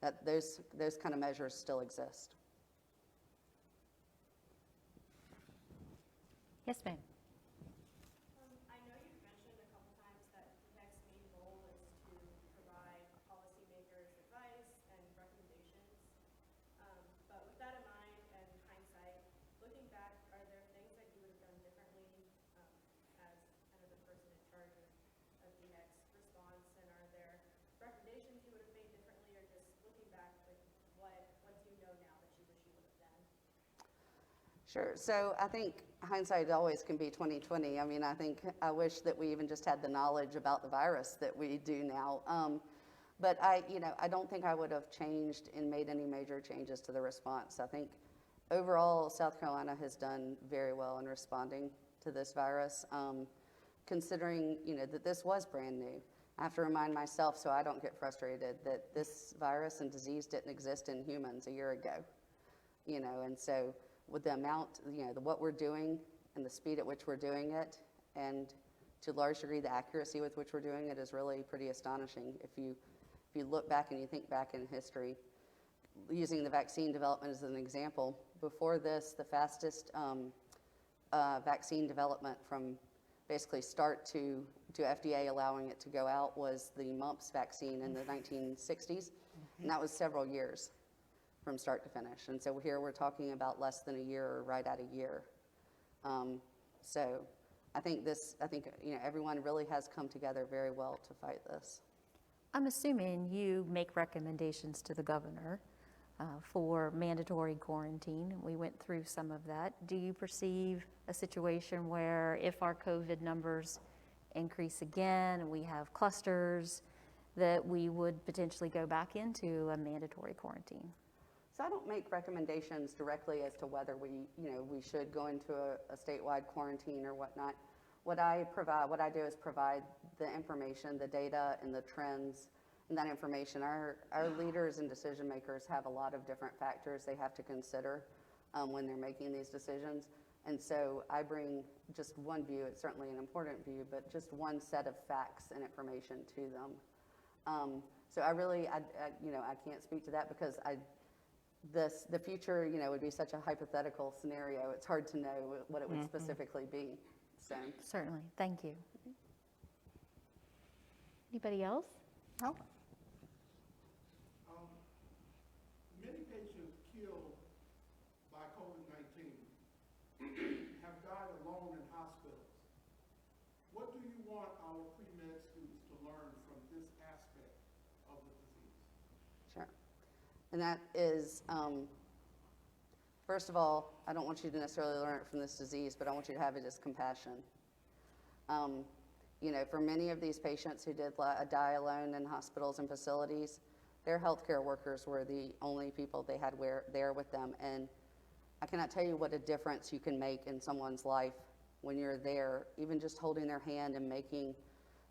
C: that those kind of measures still exist.
D: Yes, ma'am.
F: I know you've mentioned a couple times that NEC's main goal is to provide policymakers advice and recommendations. But with that in mind and hindsight, looking back, are there things that you would have done differently as kind of the person in charge of the NEC's response? And are there recommendations you would have made differently, or just looking back, like what do you know now that you wish you would have done?
C: Sure. So I think hindsight always can be 20/20. I mean, I wish that we even just had the knowledge about the virus that we do now. But I don't think I would have changed and made any major changes to the response. I think overall, South Carolina has done very well in responding to this virus, considering, that this was brand new. I have to remind myself, so I don't get frustrated, that this virus and disease didn't exist in humans a year ago, and so with the amount, what we're doing and the speed at which we're doing it, and to a large degree the accuracy with which we're doing it is really pretty astonishing. If you look back and you think back in history, using the vaccine development as an example, before this, the fastest vaccine development from basically start to FDA allowing it to go out was the mumps vaccine in the 1960s, and that was several years from start to finish. And so here we're talking about less than a year or right at a year. So I think everyone really has come together very well to fight this.
D: I'm assuming you make recommendations to the governor for mandatory quarantine. We went through some of that. Do you perceive a situation where if our COVID numbers increase again and we have clusters, that we would potentially go back into a mandatory quarantine?
C: So I don't make recommendations directly as to whether we should go into a statewide quarantine or whatnot. What I do is provide the information, the data, and the trends, and that information. Our leaders and decision makers have a lot of different factors they have to consider when they're making these decisions. And so I bring just one view. It's certainly an important view, but just one set of facts and information to them. So I can't speak to that because the future, would be such a hypothetical scenario. It's hard to know what it would specifically be. So
D: Certainly. Thank you. Anybody else?
E: No?
J: Many patients killed by COVID-19 have died alone in hospitals. What do you want our pre-med students to learn from this aspect of the disease?
C: Sure. And that is, first of all, I don't want you to necessarily learn it from this disease, but I want you to have it as compassion. For many of these patients who did die alone in hospitals and facilities, their healthcare workers were the only people they had there with them. And I cannot tell you what a difference you can make in someone's life when you're there, even just holding their hand and making,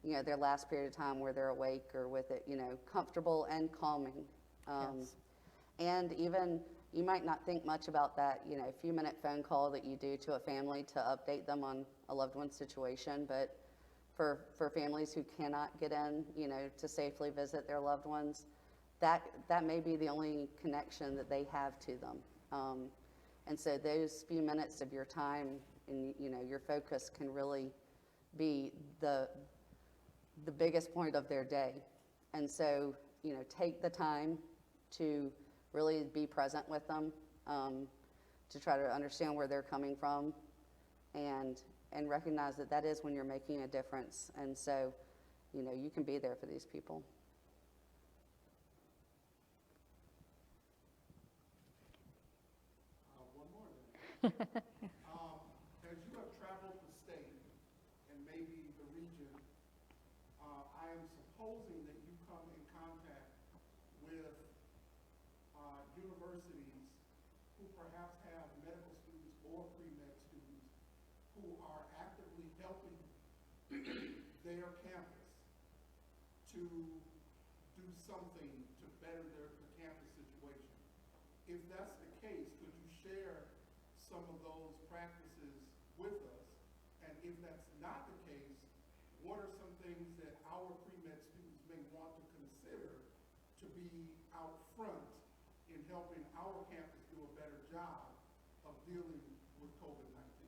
C: their last period of time where they're awake or with it, comfortable and calming.
E: Yes.
C: And even, you might not think much about that, a few-minute phone call that you do to a family to update them on a loved one's situation. But for families who cannot get in, to safely visit their loved ones, that may be the only connection that they have to them. And so those few minutes of your time and, your focus can really be the biggest point of their day. And so, take the time to really be present with them, to try to understand where they're coming from, and recognize that is when you're making a difference. And so, you can be there for these people.
J: One more then. As you have traveled the state and maybe the region, I am supposing that you come in contact with universities who perhaps have medical students or pre-med students who are actively helping their campus to do something to better the campus situation. If that's the case, could you share some of those practices with us? And if that's not the case, what are some things that our pre-med students may want to consider to be out front in helping our campus do a better job of dealing with COVID-19?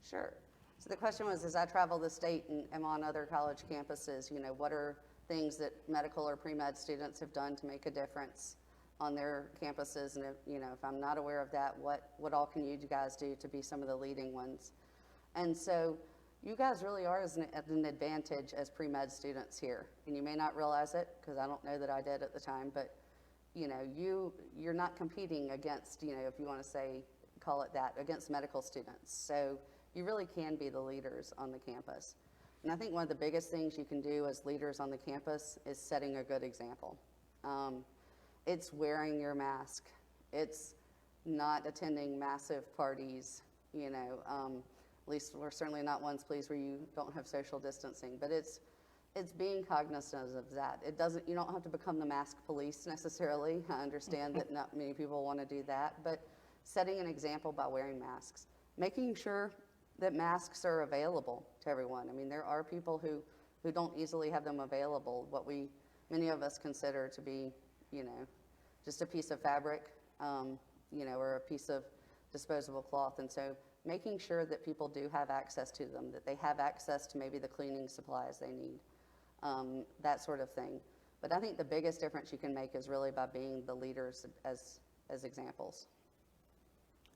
C: Sure. So the question was, as I travel the state and am on other college campuses, what are things that medical or pre-med students have done to make a difference on their campuses? And if I'm not aware of that, what all can you guys do to be some of the leading ones? And so you guys really are at an advantage as pre-med students here. And you may not realize it, because I don't know that I did at the time, but you're not competing against, if you want to call it that, against medical students. So you really can be the leaders on the campus. And I think one of the biggest things you can do as leaders on the campus is setting a good example. It's wearing your mask. It's not attending massive parties, at least we're certainly not ones, please, where you don't have social distancing, but it's being cognizant of that. You don't have to become the mask police necessarily. I understand that not many people want to do that, but setting an example by wearing masks, making sure that masks are available to everyone. I mean, there are people who don't easily have them available, what many of us consider to be, just a piece of fabric, or a piece of disposable cloth. And so making sure that people do have access to them, that they have access to maybe the cleaning supplies they need, that sort of thing. But I think the biggest difference you can make is really by being the leaders as examples.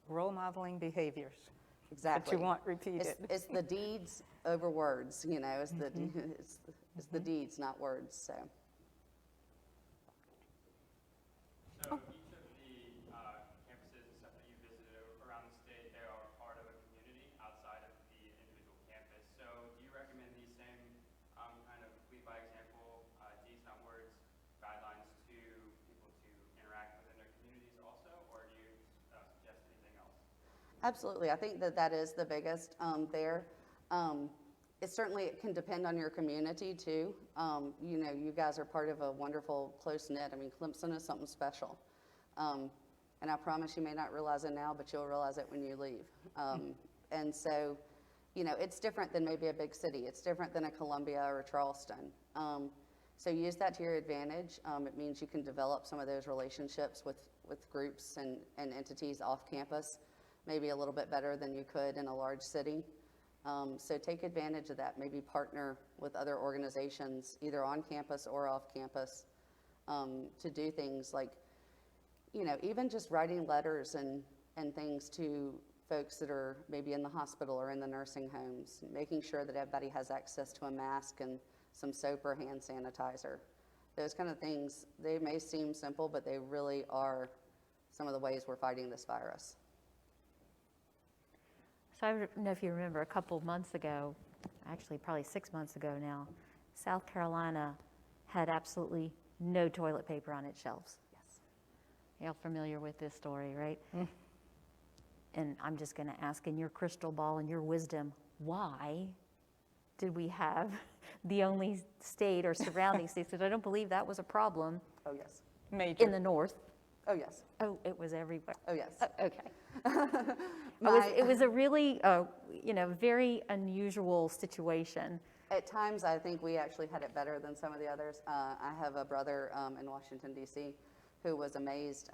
E: Role modeling behaviors.
C: Exactly.
E: That you want repeated.
C: It's the deeds over words, it's the deeds, not words, so.
G: So each of the campuses and stuff that you visited around the state, they are part of a community outside of the individual campus. So do you recommend these same kind of lead by example, deeds, not words, guidelines to people to interact within their communities also, or do you suggest anything else?
C: Absolutely. I think that is the biggest there. It can depend on your community too. You guys are part of a wonderful close knit. I mean, Clemson is something special. And I promise you may not realize it now, but you'll realize it when you leave. And so, it's different than maybe a big city. It's different than a Columbia or a Charleston. So use that to your advantage. It means you can develop some of those relationships with groups and entities off campus, maybe a little bit better than you could in a large city. So take advantage of that. Maybe partner with other organizations, either on campus or off campus, to do things like, even just writing letters and things to folks that are maybe in the hospital or in the nursing homes, making sure that everybody has access to a mask and some soap or hand sanitizer. Those kind of things, they may seem simple, but they really are some of the ways we're fighting this virus.
D: So I don't know if you remember a couple of months ago, actually probably 6 months ago now, South Carolina had absolutely no toilet paper on its shelves.
C: Yes.
D: You're familiar with this story, right? And I'm just going to ask in your crystal ball and your wisdom, why did we have the only state or surrounding states? Because I don't believe that was a problem
C: Oh, yes.
E: Major.
D: in the north.
C: Oh, yes.
D: Oh, it was everywhere.
C: Oh, yes.
D: Okay. It was a really, very unusual situation.
C: At times, I think we actually had it better than some of the others. I have a brother in Washington, D.C., who was amazed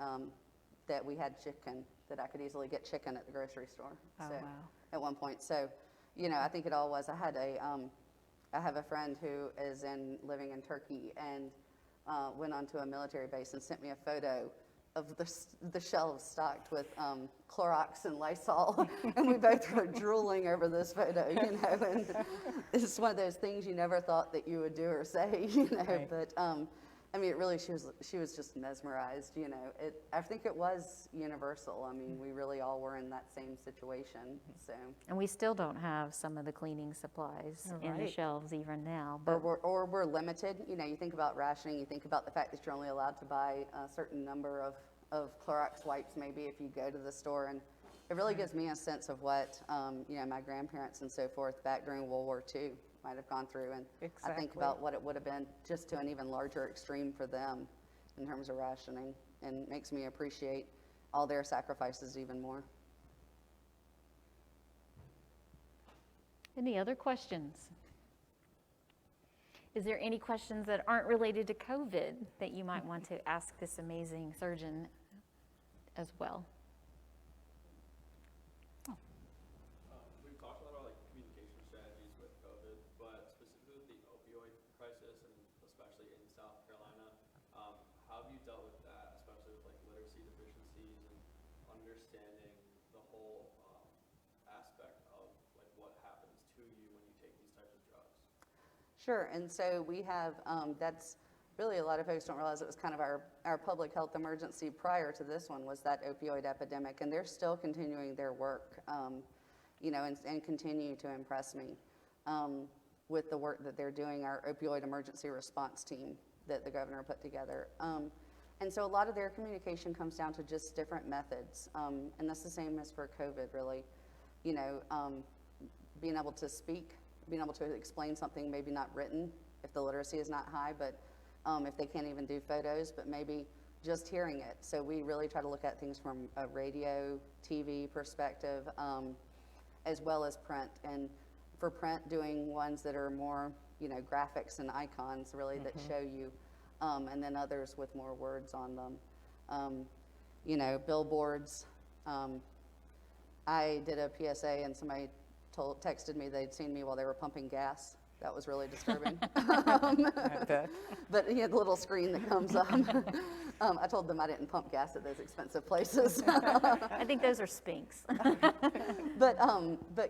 C: that we had chicken, that I could easily get chicken at the grocery store.
D: Oh,
C: So,
D: wow.
C: At one point. So, I think it all was. I have a friend who is living in Turkey and went onto a military base and sent me a photo of the shelves stocked with Clorox and Lysol, and we both were drooling over this photo, and it's one of those things you never thought that you would do or say,
E: Right.
C: But I mean, it really, she was just mesmerized, I think it was universal. I mean, we really all were in that same situation, so.
D: And we still don't have some of the cleaning supplies in the
E: Right.
D: shelves even now.
C: Or
D: But
C: we're limited. You think about rationing, you think about the fact that you're only allowed to buy a certain number of Clorox wipes maybe if you go to the store. And it really gives me a sense of what, my grandparents and so forth back during World War II might have gone through. And I think
E: Exactly.
C: about what it would have been just to an even larger extreme for them in terms of rationing, and makes me appreciate all their sacrifices even more.
D: any other questions? Is there any questions that aren't related to COVID that you might want to ask this amazing surgeon as well?
G: We've talked a lot about like communication strategies with COVID, but specifically with the opioid crisis, and especially in South Carolina, how have you dealt with that, especially with like literacy deficiencies and understanding the whole aspect of like what happens to you when you take these types of drugs?
C: Sure, and so we have, that's really, a lot of folks don't realize it was kind of our public health emergency prior to this one, was that opioid epidemic, and they're still continuing their work, you know, and continue to impress me with the work that they're doing, our opioid emergency response team that the governor put together. And so a lot of their communication comes down to just different methods, and that's the same as for COVID, really. You know, being able to speak, being able to explain something, maybe not written if the literacy is not high, but if they can't even do photos, but maybe just hearing it. So we really try to look at things from a radio, TV perspective, as well as print. And for print, doing ones that are more, you know, graphics and icons really that show you, and then others with more words on them. You know, billboards. I did a PSA and somebody texted me they'd seen me while they were pumping gas. That was really disturbing. But he had the little screen that comes up. I told them I didn't pump gas at those expensive places.
D: I think those are Spinks.
C: But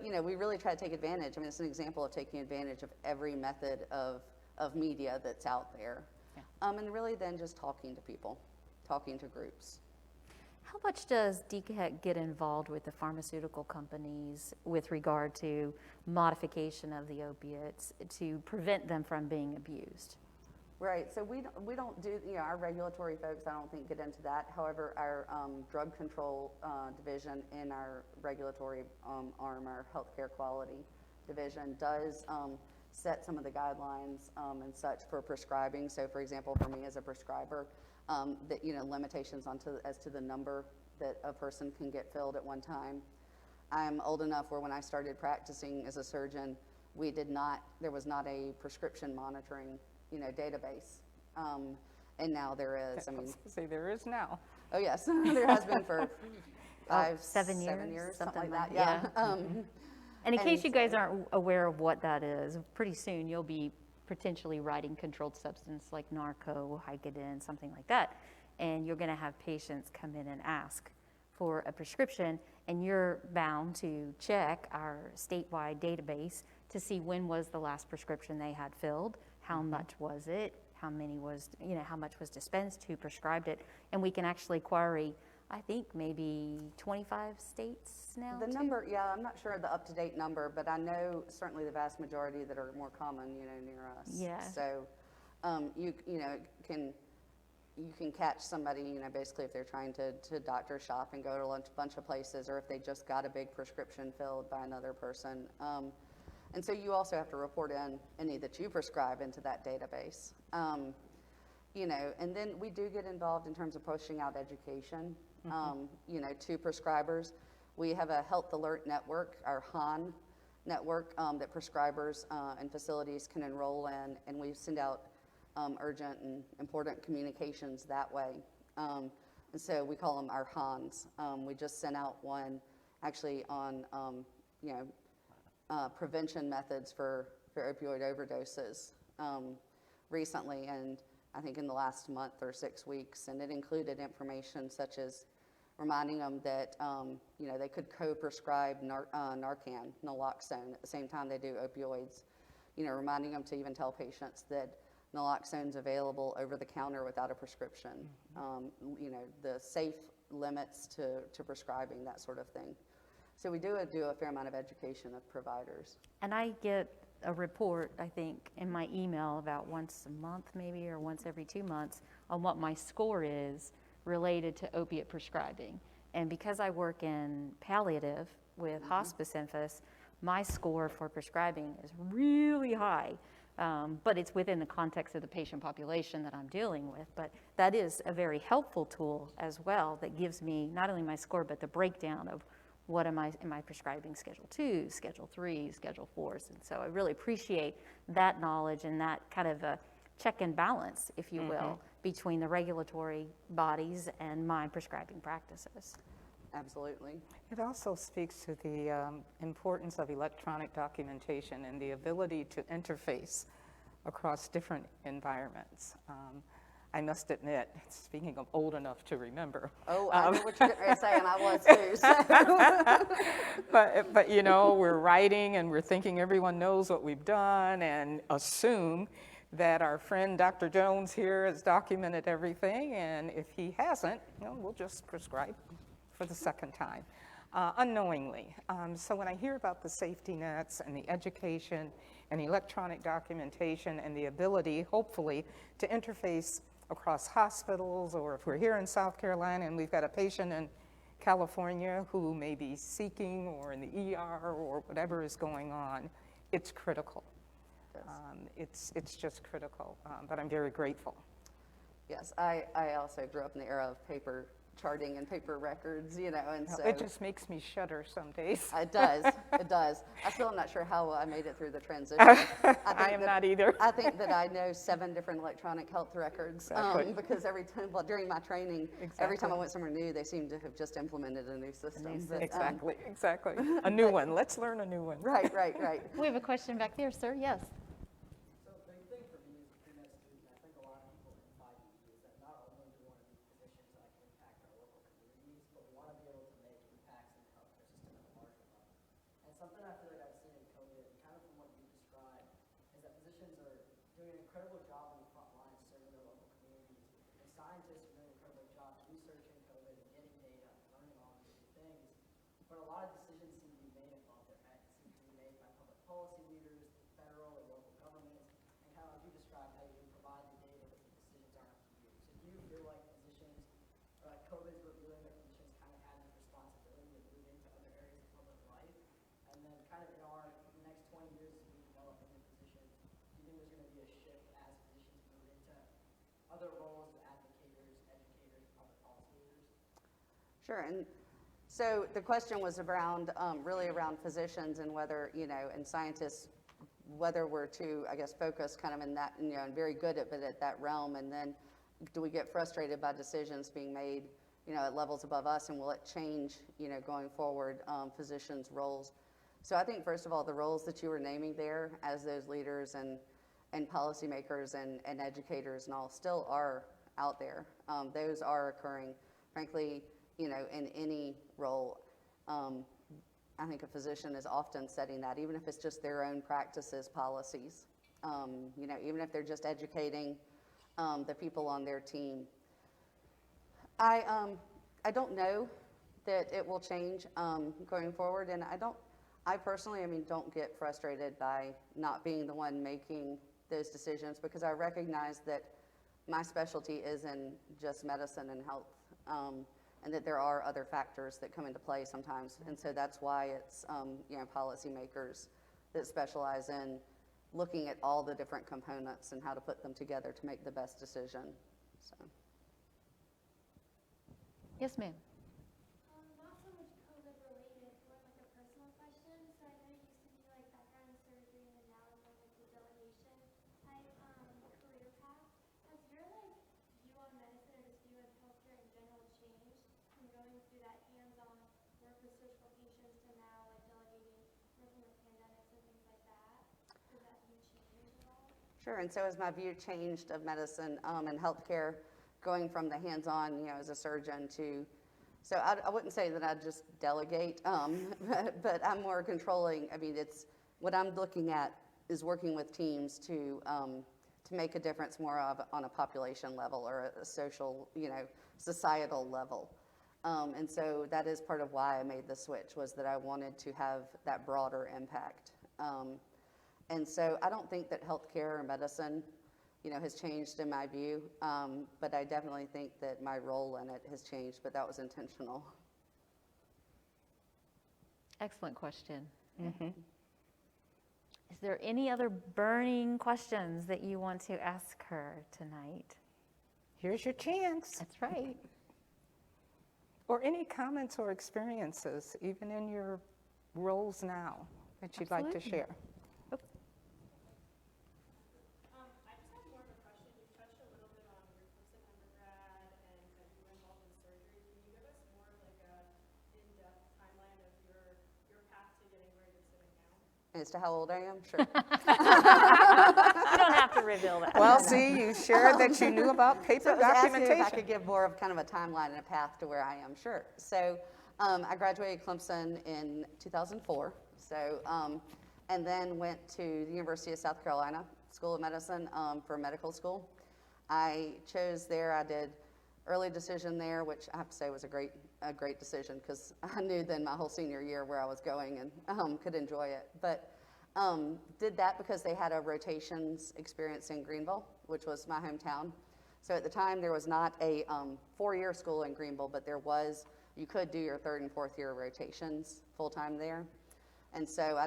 C: you know, we really try to take advantage. I mean, it's an example of taking advantage of every method of media that's out there.
D: Yeah.
C: And really then just talking to people, talking to groups.
D: How much does DCHEC get involved with the pharmaceutical companies with regard to modification of the opiates to prevent them from being abused?
C: Right, so we don't do, you know, our regulatory folks, I don't think, get into that. However, our drug control division in our regulatory arm, our healthcare quality division, does set some of the guidelines and such for prescribing. So for example, for me as a prescriber, that, you know, limitations as to the number that a person can get filled at one time. I'm old enough where when I started practicing as a surgeon, there was not a prescription monitoring, you know, database. And now there is. I mean,
E: Say there is now.
C: oh yes, there has been for
D: 7 years,
C: something like that. Yeah.
D: And in case you guys aren't aware of what that is, pretty soon you'll be potentially writing controlled substance like Narco, Vicodin, something like that. And you're going to have patients come in and ask for a prescription, and you're bound to check our statewide database to see when was the last prescription they had filled, how much was it, how many was, you know, how much was dispensed, who prescribed it, and we can actually query, I think maybe 25 states now.
C: The number, yeah, I'm not sure of the up-to-date number, but I know certainly the vast majority that are more common, you know, near us.
D: Yeah.
C: So, you know, you can catch somebody, you know, basically if they're trying to doctor shop and go to a bunch of places, or if they just got a big prescription filled by another person. And so you also have to report in any that you prescribe into that database. You know, and then we do get involved in terms of pushing out education, you know, to prescribers. We have a health alert network, our HAN network, that prescribers and facilities can enroll in, and we send out urgent and important communications that way. And so we call them our HANs. We just sent out one actually on, you know, prevention methods for opioid overdoses recently, and I think in the last month or 6 weeks, and it included information such as reminding them that, you know, they could co-prescribe Narcan, naloxone, at the same time they do opioids. You know, reminding them to even tell patients that naloxone's available over the counter without a prescription. You know, the safe limits to prescribing, that sort of thing. So we do a fair amount of education of providers.
D: And I get a report, I think, in my email about once a month maybe, or once every 2 months, on what my score is related to opiate prescribing. And because I work in palliative with hospice infus, my score for prescribing is really high. But it's within the context of the patient population that I'm dealing with. But that is a very helpful tool as well that gives me not only my score, but the breakdown of what am I prescribing Schedule 2, Schedule 3, Schedule 4s? And so I really appreciate that knowledge and that kind of a check and balance, if you will, between the regulatory bodies and my prescribing practices.
C: Absolutely.
E: It also speaks to the importance of electronic documentation and the ability to interface across different environments. I must admit, speaking of old enough to remember.
C: Oh, I know what you're going to say, and I was too. So.
E: But you know, we're writing and we're thinking everyone knows what we've done and assume that our friend Dr. Jones here has documented everything, and if he hasn't, you know, we'll just prescribe for the second time, unknowingly. So when I hear about the safety nets and the education and electronic documentation and the ability, hopefully, to interface across hospitals, or if we're here in South Carolina and we've got a patient in California who may be seeking or in the ER or whatever is going on, it's critical.
C: Yes.
E: It's just critical, but I'm very grateful.
C: Yes, I also grew up in the era of paper charting and paper records, you know, and so.
E: It just makes me shudder some days.
C: It does, it does. I still am not sure how I made it through the transition.
E: I am not either.
C: I think that I know 7 different electronic health records,
E: Exactly.
C: because every time, well, during my training, every time I
E: Exactly.
C: went somewhere new, they seemed to have just implemented a new system. But,
E: Exactly. A new one. Let's learn a new one.
C: Right.
D: We have a question back there, sir. Yes.
H: So the big thing for me as a pre-med student, I think a lot of people in 5E is that not only do we want to be physicians that can impact our local communities, but we want to be able to make impacts in the healthcare system at a larger level. And something I feel like I've seen in COVID, and kind of from what you described, is that physicians are doing an incredible job on the front lines serving their local communities, and scientists are doing an incredible job researching COVID and getting data and learning all these new things. But a lot of decisions seem to be made above their heads, seem to be made by public policy leaders, federal and local governments, and kind of like you described how you provide the data, but the decisions aren't up to you. So do you feel like physicians, COVID is revealing that physicians kind of had this responsibility to move into other areas of public life? And then kind of in the next 20 years as we develop into physicians, do you think there's going to be a shift as physicians move into other roles as advocators, educators, public policy leaders?
C: Sure, and so the question was around, really around physicians and whether, you know, and scientists, whether we're to, I guess, focus kind of in that, you know, and very good at, but at that realm, and then do we get frustrated by decisions being made, you know, at levels above us, and will it change, you know, going forward, physicians' roles? So I think, first of all, the roles that you were naming there as those leaders and policymakers and educators and all still are out there. Those are occurring, frankly, you know, in any role. I think a physician is often setting that, even if it's just their own practices, policies, you know, even if they're just educating the people on their team. I don't know that it will change going forward, and I personally, I mean, don't get frustrated by not being the one making those decisions, because I recognize that my specialty is in just medicine and health. And that there are other factors that come into play sometimes. And so that's why it's, you know, policymakers that specialize in looking at all the different components and how to put them together to make the best decision. So.
D: Yes, ma'am.
F: Not so much COVID related, more like a personal question. So I know you used to do like background surgery and now it's more like the delegation type career path. Has your like view on medicine or just view on healthcare in general changed from going through that hands-on work with surgical patients to now like delegating, working with pandemics and things like that? Does that view change at all?
C: Sure, and so has my view changed of medicine and healthcare, going from the hands-on, you know, as a surgeon to, so I wouldn't say that I just delegate, but I'm more controlling. I mean, it's, what I'm looking at is working with teams to make a difference more on a population level or a social, you know, societal level. And so that is part of why I made the switch, was that I wanted to have that broader impact. And so I don't think that healthcare or medicine, you know, has changed in my view, but I definitely think that my role in it has changed, but that was intentional.
D: Excellent question. Is there any other burning questions that you want to ask her tonight?
E: Here's your chance.
D: That's right.
E: Or any comments or experiences, even in your roles now, that you'd like to
D: Absolutely.
E: share?
F: I just have more of a question. You touched a little bit on your Clemson undergrad and that you were involved in surgery. Can you give us more of like a in-depth timeline of your path to getting where you're sitting now?
C: As to how old I am? Sure.
D: You don't have to reveal that.
E: Well, see, you shared that you knew about paper
C: So it was asking if I
E: documentation.
C: could give more of kind of a timeline and a path to where I am. Sure. So I graduated Clemson in 2004. So, and then went to the University of South Carolina School of Medicine for medical school. I chose there. I did early decision there, which I have to say was a great decision because I knew then my whole senior year where I was going and could enjoy it. But did that because they had a rotations experience in Greenville, which was my hometown. So at the time there was not a 4-year school in Greenville, but there was, you could do your 3rd and 4th year rotations full-time there. And so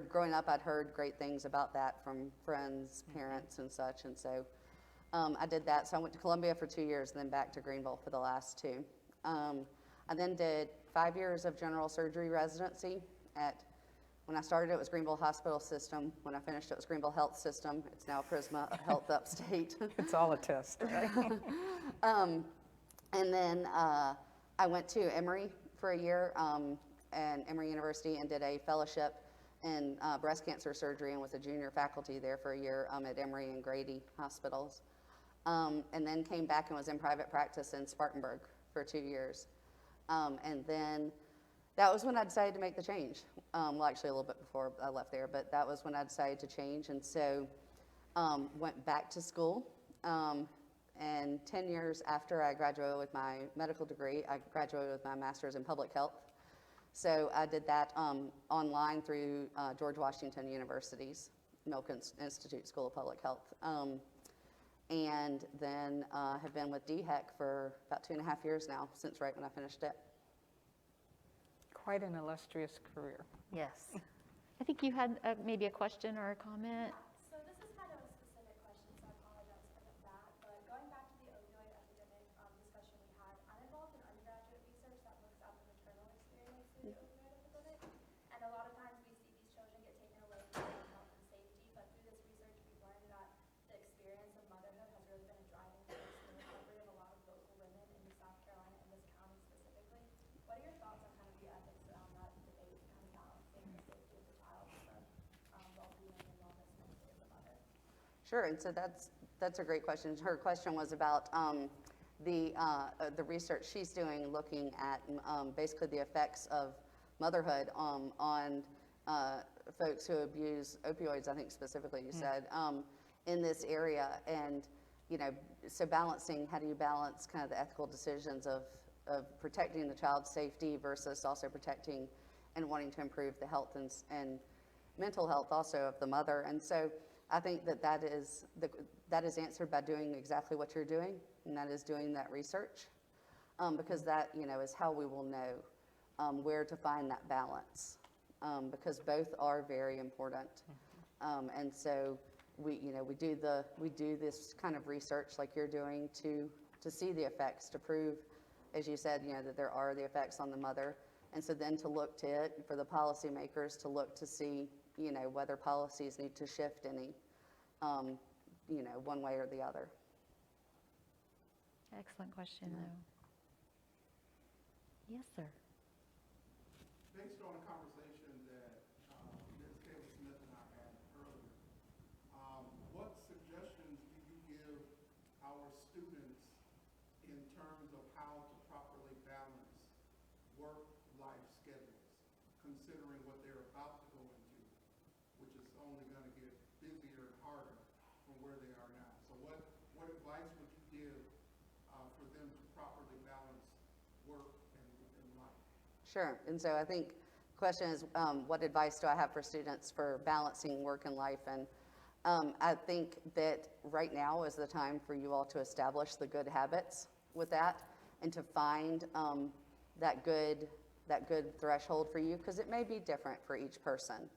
C: growing up, I'd heard great things about that from friends, parents, and such. And so I did that. So I went to Columbia for 2 years and then back to Greenville for the last 2. I then did 5 years of general surgery residency when I started, it was Greenville Hospital System. When I finished, it was Greenville Health System. It's now Prisma Health Upstate.
E: It's all a test, right?
C: And then I went to Emory for a year, and Emory University, and did a fellowship in breast cancer surgery and was a junior faculty there for a year at Emory and Grady hospitals. And then came back and was in private practice in Spartanburg for 2 years. And then that was when I decided to make the change. Well, actually a little bit before I left there, but that was when I decided to change. And so went back to school. And 10 years after I graduated with my medical degree, I graduated with my master's in public health. So I did that online through George Washington University's Milk Institute School of Public Health. And then have been with DHEC for about 2.5 years now, since right when I finished it.
E: Quite an illustrious career.
D: Yes. I think you had maybe a question or a comment.
F: So this is kind of a specific question, so I apologize for that. But going back to the opioid epidemic discussion we had, I'm involved in undergraduate research that looks at the maternal experience through the opioid epidemic. And a lot of times we see these children get taken away from their health and safety, but through this research we've learned that the experience of motherhood has really been a driving force in the recovery of a lot of local women in South Carolina and this county specifically. What are your thoughts on kind of the ethics around that debate, kind of balancing the safety of the child with the well-being and wellness mentally of the mother?
C: Sure, and so that's a great question. Her question was about the research she's doing, looking at basically the effects of motherhood on folks who abuse opioids, I think specifically you said, in this area. And, you know, so balancing, how do you balance kind of the ethical decisions of protecting the child's safety versus also protecting and wanting to improve the health and mental health also of the mother. And so I think that is answered by doing exactly what you're doing, and that is doing that research, because that, you know, is how we will know where to find that balance, because both are very important. And so we do this kind of research like you're doing to see the effects, to prove, as you said, you know, that there are the effects on the mother. And so then to look to it, for the policymakers to look to see, you know, whether policies need to shift any, you know, one way or the other.
D: Excellent question, though. Yes, sir.
J: Based on a conversation that Ms. Taylor Smith and I had earlier, what suggestions do you give our students in terms of how to properly balance work-life schedules, considering what they're about to go into, which is only going to get busier and harder from where they are now? So what advice would you give for them to properly balance work and life?
C: Sure, and so I think the question is, what advice do I have for students for balancing work and life? And I think that right now is the time for you all to establish the good habits with that, and to find that good threshold for you, because it may be different for each person.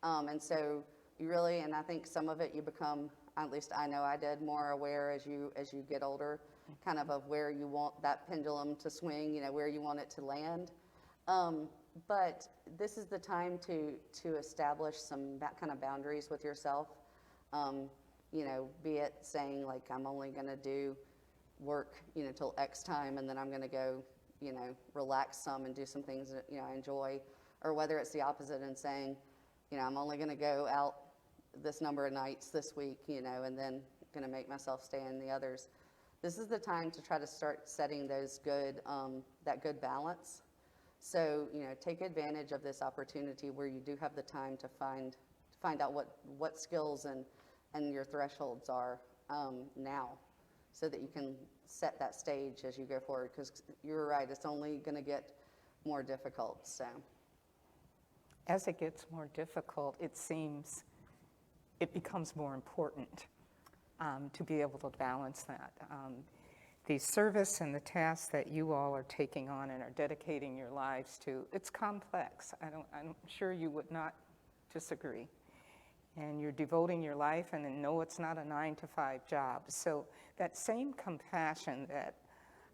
C: And so you really, and I think some of it you become, at least I know I did, more aware as you get older kind of where you want that pendulum to swing, where you want it to land. But this is the time to establish some kind of boundaries with yourself. Be it saying like, I'm only going to do work, till X time, and then I'm going to go, relax some and do some things that, I enjoy, or whether it's the opposite and saying, I'm only going to go out this number of nights this week, and then going to make myself stay in the others. This is the time to try to start setting those good, that good balance. So, take advantage of this opportunity where you do have the time to find out what skills and your thresholds are now, so that you can set that stage as you go forward, because you're right, it's only going to get more difficult. So,
E: As it gets more difficult, it seems it becomes more important to be able to balance that. The service and the tasks that you all are taking on and are dedicating your lives to, it's complex. I'm sure you would not disagree. And you're devoting your life, and no, it's not a 9-to-5 job. So that same compassion that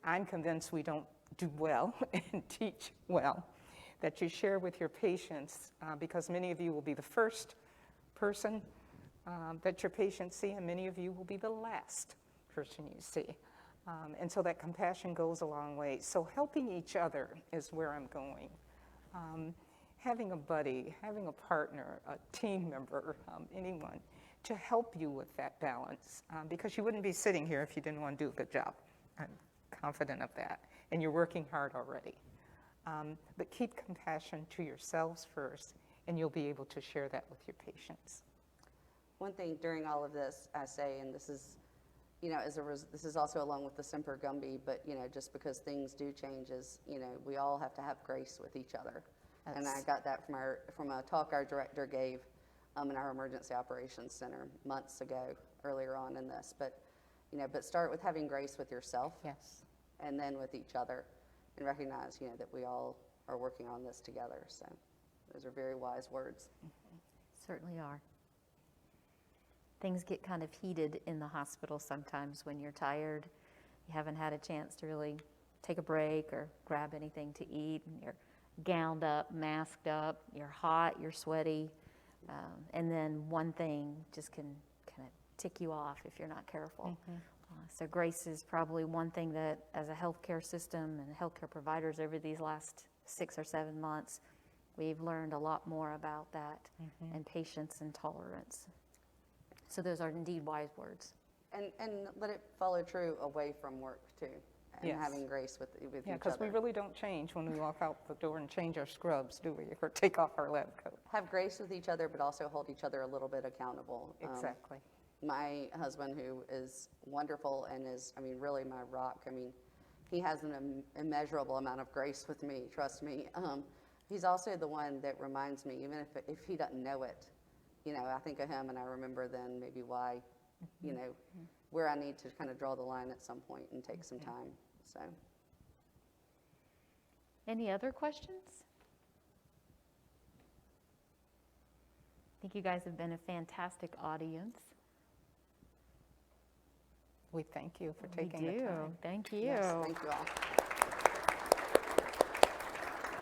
E: I'm convinced we don't do well and teach well, that you share with your patients, because many of you will be the first person that your patients see, and many of you will be the last person you see. And so that compassion goes a long way. So helping each other is where I'm going. Having a buddy, having a partner, a team member, anyone to help you with that balance, because you wouldn't be sitting here if you didn't want to do a good job. I'm confident of that. And you're working hard already. But keep compassion to yourselves first, and you'll be able to share that with your patients.
C: one thing during all of this, I say, and this is, this is also along with the Semper Gumby, but, just because things do change is, we all have to have grace with each other. And I got that from a talk our director gave in our emergency operations center months ago, earlier on in this. But, but start with having grace with yourself.
E: Yes.
C: And then with each other, and recognize, that we all are working on this together. So those are very wise words.
D: Certainly are. Things get kind of heated in the hospital sometimes when you're tired. You haven't had a chance to really take a break or grab anything to eat, and you're gowned up, masked up, you're hot, you're sweaty, and then one thing just can kind of tick you off if you're not careful. So grace is probably one thing that, as a healthcare system and healthcare providers over these last 6 or 7 months, we've learned a lot more about that, and patience and tolerance. So those are indeed wise words.
C: And let it follow true away from work too, and
E: Yes.
C: having grace with each other.
E: Yeah, because we really don't change when we walk out the door and change our scrubs, do we? Or take off our lab coat.
C: Have grace with each other, but also hold each other a little bit accountable.
E: Exactly.
C: My husband, who is wonderful and is, really my rock. He has an immeasurable amount of grace with me, trust me. He's also the one that reminds me, even if he doesn't know it, I think of him and I remember then maybe why, where I need to kind of draw the line at some point and take some time. So.
D: Any other questions? I think you guys have been a fantastic audience.
E: We thank you for taking the time.
D: Thank you.
E: Yes,
C: Thank you all.